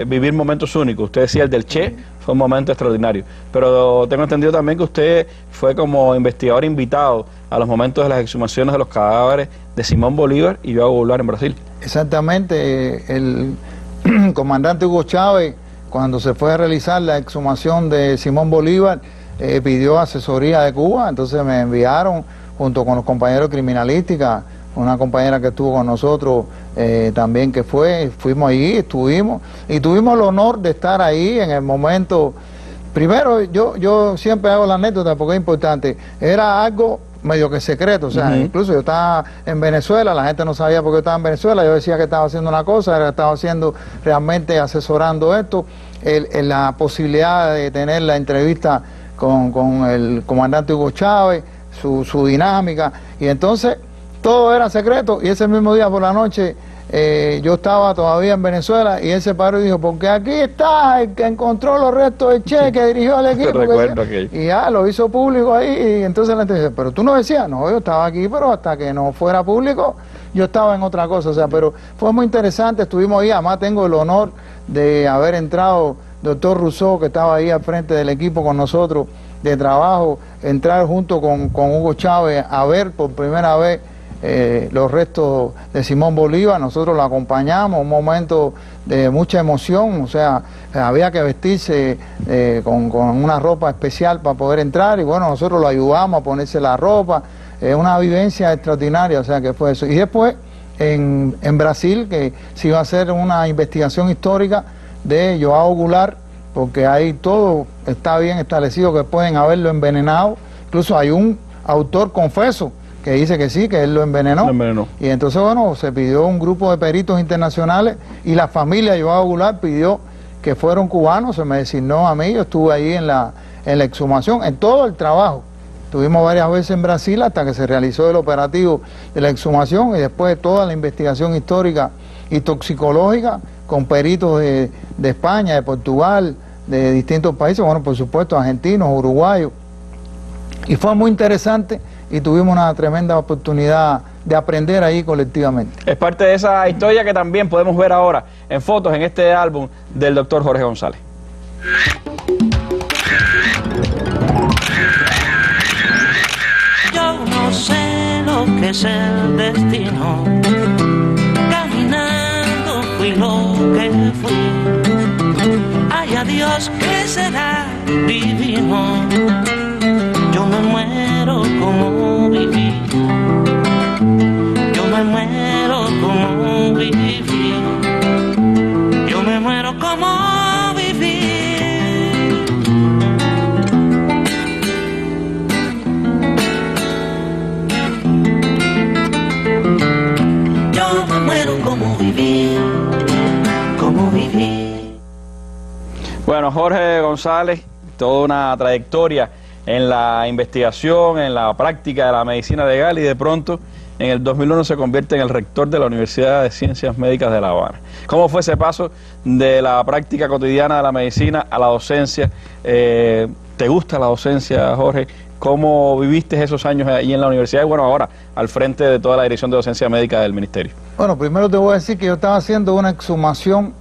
vivir momentos únicos. Usted decía el del Che, fue un momento extraordinario, pero tengo entendido también que usted fue como investigador invitado a los momentos de las exhumaciones de los cadáveres de Simón Bolívar y João Goulart en Brasil. Exactamente, el comandante Hugo Chávez, cuando se fue a realizar la exhumación de Simón Bolívar, pidió asesoría de Cuba, entonces me enviaron junto con los compañeros de criminalística, una compañera que estuvo con nosotros también fuimos allí, estuvimos, y tuvimos el honor de estar ahí en el momento. Primero, yo siempre hago la anécdota porque es importante, era algo medio que secreto, o sea, incluso yo estaba en Venezuela, la gente no sabía por qué estaba en Venezuela, yo decía que estaba haciendo una cosa, estaba haciendo realmente asesorando esto, la posibilidad de tener la entrevista con el comandante Hugo Chávez, su dinámica, y entonces todo era secreto, y ese mismo día por la noche yo estaba todavía en Venezuela y él se paró y dijo, porque aquí está el que encontró los restos del Che, que dirigió el equipo, y ya lo hizo público ahí, y entonces la gente dice, pero tú no decías, no, yo estaba aquí, pero hasta que no fuera público yo estaba en otra cosa, o sea, pero fue muy interesante, estuvimos ahí, además tengo el honor de haber entrado, doctor Rousseau, que estaba ahí al frente del equipo con nosotros de trabajo, entrar junto con Hugo Chávez a ver por primera vez los restos de Simón Bolívar. Nosotros lo acompañamos, un momento de mucha emoción, o sea, había que vestirse con una ropa especial para poder entrar, y bueno, nosotros lo ayudamos a ponerse la ropa, una vivencia extraordinaria, o sea, que fue eso. Y después en Brasil, que se iba a hacer una investigación histórica de João Goulart, porque ahí todo está bien establecido que pueden haberlo envenenado, incluso hay un autor confeso que dice que sí, que él lo envenenó. Y entonces, bueno, se pidió un grupo de peritos internacionales y la familia de João Goulart pidió que fueran cubanos, se me designó a mí, yo estuve ahí en la exhumación, en todo el trabajo. Estuvimos varias veces en Brasil hasta que se realizó el operativo de la exhumación y después toda la investigación histórica y toxicológica con peritos de España, de Portugal, de distintos países, bueno, por supuesto, argentinos, uruguayos. Y fue muy interesante y tuvimos una tremenda oportunidad de aprender ahí colectivamente. Es parte de esa historia que también podemos ver ahora en fotos en este álbum del doctor Jorge González. Yo no sé lo que es el destino, caminando fui lo que fui. Ay, adiós, ¿qué será divino? Yo me muero como viví, yo me muero como viví, yo me muero como viví. Yo me muero como viví, como viví. Bueno, Jorge González, toda una trayectoria en la investigación, en la práctica de la medicina legal, y de pronto en el 2001 se convierte en el rector de la Universidad de Ciencias Médicas de La Habana. ¿Cómo fue ese paso de la práctica cotidiana de la medicina a la docencia? ¿Te gusta la docencia, Jorge? ¿Cómo viviste esos años ahí en la universidad y bueno, ahora al frente de toda la Dirección de Docencia Médica del Ministerio? Bueno, primero te voy a decir que yo estaba haciendo una exhumación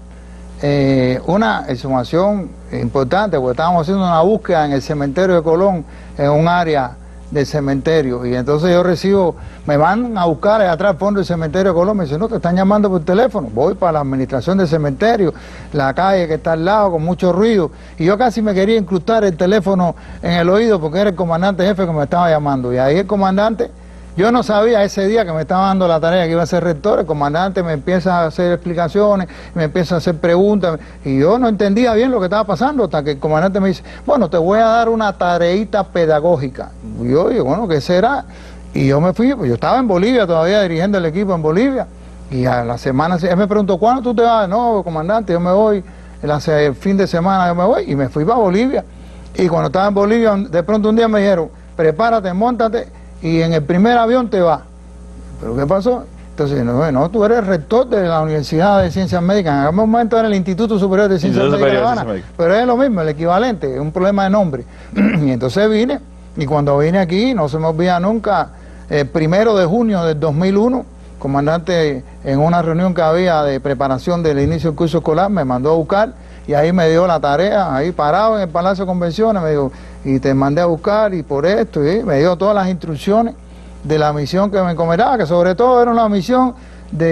importante, porque estábamos haciendo una búsqueda en el cementerio de Colón, en un área del cementerio, y entonces yo recibo, me van a buscar allá atrás al fondo del cementerio de Colón, me dicen, no, te están llamando por teléfono. Voy para la administración del cementerio, la calle que está al lado con mucho ruido, y yo casi me quería incrustar el teléfono en el oído porque era el comandante jefe que me estaba llamando, y ahí el comandante, yo no sabía ese día que me estaba dando la tarea que iba a ser rector, el comandante me empieza a hacer explicaciones, me empieza a hacer preguntas, y yo no entendía bien lo que estaba pasando, hasta que el comandante me dice, bueno, te voy a dar una tareita pedagógica. Y yo digo, bueno, ¿qué será? Y yo me fui, pues yo estaba en Bolivia todavía dirigiendo el equipo en Bolivia, y a la semana, él me preguntó, ¿cuándo tú te vas? No, comandante, yo me voy, el fin de semana yo me voy, y me fui para Bolivia. Y cuando estaba en Bolivia, de pronto un día me dijeron, prepárate, móntate, y en el primer avión te vas. ¿Pero qué pasó? Entonces, no, tú eres rector de la Universidad de Ciencias Médicas, en aquel momento era el Instituto Superior de Ciencias Médicas de La Habana, pero es lo mismo, el equivalente, es un problema de nombre. Y entonces vine, y cuando vine aquí, no se me olvida nunca, el 1 de junio del 2001, comandante, en una reunión que había de preparación del inicio del curso escolar, me mandó a buscar, y ahí me dio la tarea, ahí parado en el Palacio de Convenciones, me dijo, y te mandé a buscar, y por esto, y me dio todas las instrucciones de la misión que me encomendaba, que sobre todo era una misión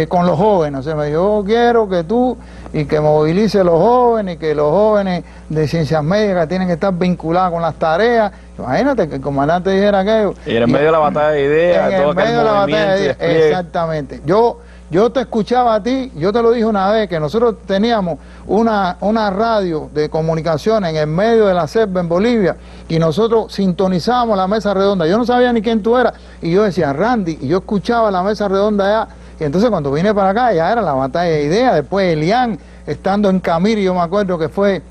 con los jóvenes. O sea, me dijo, yo quiero que tú, y que movilice a los jóvenes, y que los jóvenes de ciencias médicas tienen que estar vinculados con las tareas. Imagínate que el comandante dijera aquello. Y en medio de la batalla de ideas, en el medio de la batalla de ideas, exactamente. Yo te escuchaba a ti, yo te lo dije una vez, que nosotros teníamos una radio de comunicación en el medio de la selva en Bolivia, y nosotros sintonizábamos la mesa redonda. Yo no sabía ni quién tú eras, y yo decía, Randy, y yo escuchaba la mesa redonda allá, y entonces cuando vine para acá, ya era la batalla de ideas. Después Elian, estando en Camiri, yo me acuerdo que fue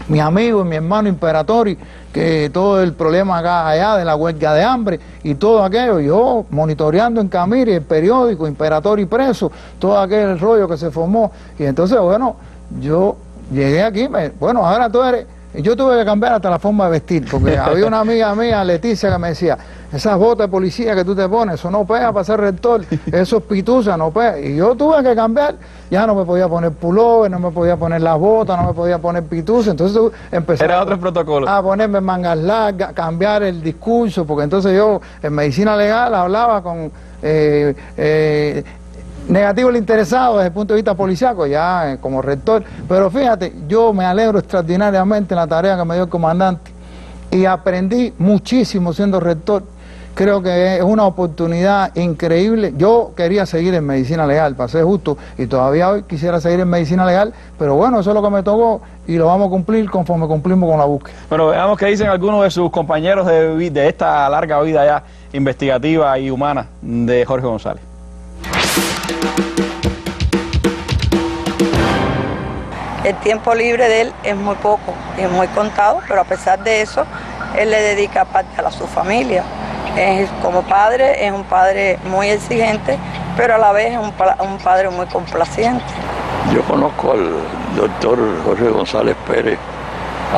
mi amigo y mi hermano Imperatori, que todo el problema allá de la huelga de hambre y todo aquello, yo monitoreando en Camiri, el periódico, Imperatori preso, todo aquel rollo que se formó. Y entonces, bueno, yo llegué aquí, bueno, ahora tú eres, yo tuve que cambiar hasta la forma de vestir, porque había una amiga mía, Leticia, que me decía, esas botas de policía que tú te pones, eso no pega para ser rector, eso es pitusa, no pega. Y yo tuve que cambiar, ya no me podía poner pullover, no me podía poner las botas, no me podía poner pitusa, entonces empecé a ponerme mangas largas, cambiar el discurso, porque entonces yo en medicina legal hablaba con negativo el interesado desde el punto de vista policiaco, ya como rector. Pero fíjate, yo me alegro extraordinariamente en la tarea que me dio el comandante, y aprendí muchísimo siendo rector. Creo que es una oportunidad increíble. Yo quería seguir en medicina legal, para ser justo, y todavía hoy quisiera seguir en medicina legal, pero bueno, eso es lo que me tocó y lo vamos a cumplir conforme cumplimos con la búsqueda. Bueno, veamos qué dicen algunos de sus compañeros de esta larga vida ya investigativa y humana de Jorge González. El tiempo libre de él es muy poco, es muy contado, pero a pesar de eso, él le dedica parte a su familia. Como padre, es un padre muy exigente, pero a la vez es un padre muy complaciente. Yo conozco al doctor Jorge González Pérez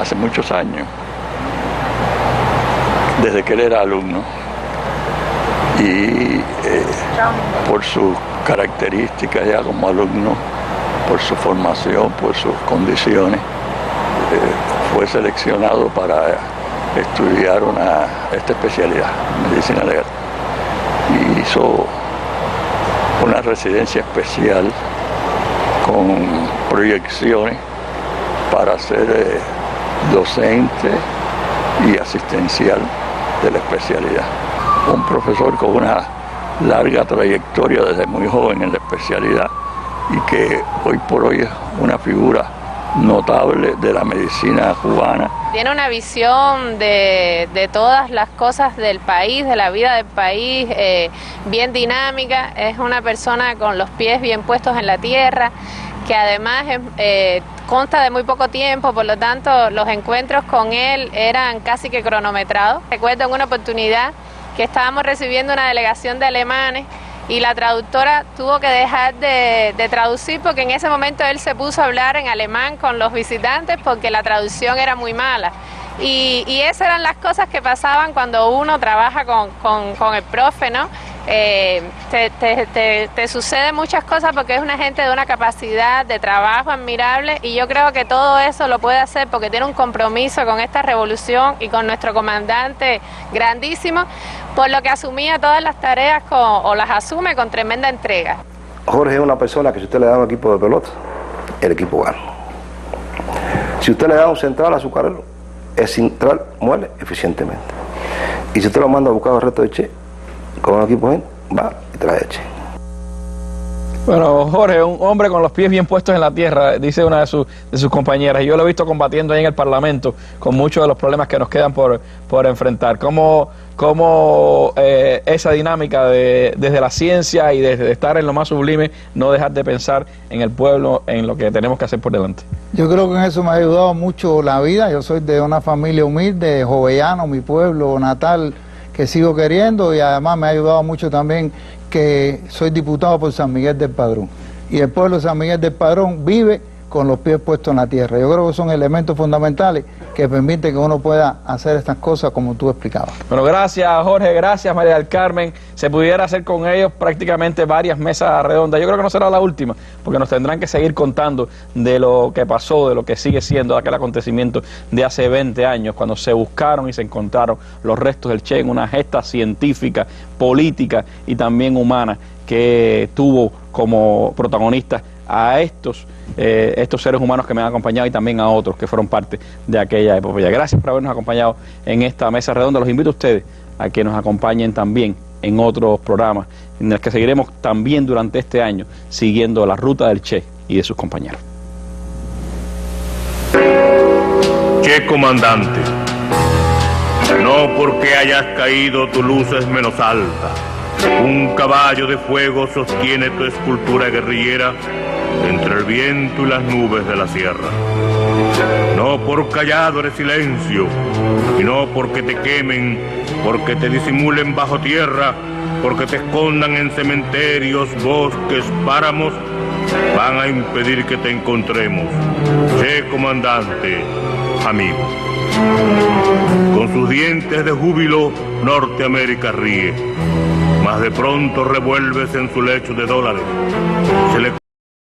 hace muchos años, desde que él era alumno, y por sus características ya como alumno, por su formación, por sus condiciones, fue seleccionado para estudiar esta especialidad, medicina legal. Y hizo una residencia especial con proyecciones para ser docente y asistencial de la especialidad. Un profesor con una larga trayectoria desde muy joven en la especialidad, y que hoy por hoy es una figura notable de la medicina cubana. Tiene una visión de todas las cosas del país, de la vida del país, bien dinámica. Es una persona con los pies bien puestos en la tierra, que además consta de muy poco tiempo, por lo tanto los encuentros con él eran casi que cronometrados. Recuerdo en una oportunidad que estábamos recibiendo una delegación de alemanes y la traductora tuvo que dejar de traducir porque en ese momento él se puso a hablar en alemán con los visitantes porque la traducción era muy mala. Y esas eran las cosas que pasaban cuando uno trabaja con el profe, ¿no? Te suceden muchas cosas porque es una gente de una capacidad de trabajo admirable y yo creo que todo eso lo puede hacer porque tiene un compromiso con esta revolución y con nuestro comandante grandísimo, por lo que asumía todas las tareas o las asume con tremenda entrega. Jorge es una persona que si usted le da un equipo de pelota, el equipo gana. Si usted le da un central a su carrero, el central muere eficientemente. Y si usted lo manda a buscar el resto de Che, con un equipo bien, va y trae Che. Bueno, Jorge, un hombre con los pies bien puestos en la tierra, dice una de sus compañeras. Yo lo he visto combatiendo ahí en el Parlamento con muchos de los problemas que nos quedan por enfrentar. ¿Cómo esa dinámica desde la ciencia y desde estar en lo más sublime, no dejar de pensar en el pueblo, en lo que tenemos que hacer por delante? Yo creo que en eso me ha ayudado mucho la vida. Yo soy de una familia humilde, Jovellano, mi pueblo natal, que sigo queriendo, y además me ha ayudado mucho también que soy diputado por San Miguel del Padrón. Y el pueblo de San Miguel del Padrón vive con los pies puestos en la tierra. Yo creo que son elementos fundamentales que permiten que uno pueda hacer estas cosas como tú explicabas. Bueno, gracias Jorge, gracias María del Carmen. Se pudiera hacer con ellos prácticamente varias mesas redondas. Yo creo que no será la última, porque nos tendrán que seguir contando de lo que pasó, de lo que sigue siendo aquel acontecimiento de hace 20 años, cuando se buscaron y se encontraron los restos del Che en una gesta científica, política y también humana que tuvo como protagonistas a estos seres humanos que me han acompañado y también a otros que fueron parte de aquella epopeya. Gracias por habernos acompañado en esta mesa redonda. Los invito a ustedes a que nos acompañen también en otros programas en los que seguiremos también durante este año siguiendo la ruta del Che y de sus compañeros. Che comandante, no porque hayas caído tu luz es menos alta. Un caballo de fuego sostiene tu escultura guerrillera entre el viento y las nubes de la sierra. No por callado eres silencio, y no porque te quemen, porque te disimulen bajo tierra, porque te escondan en cementerios, bosques, páramos, van a impedir que te encontremos. Che comandante, amigo. Con sus dientes de júbilo, Norteamérica ríe. Mas de pronto revuelves en su lecho de dólares. Se le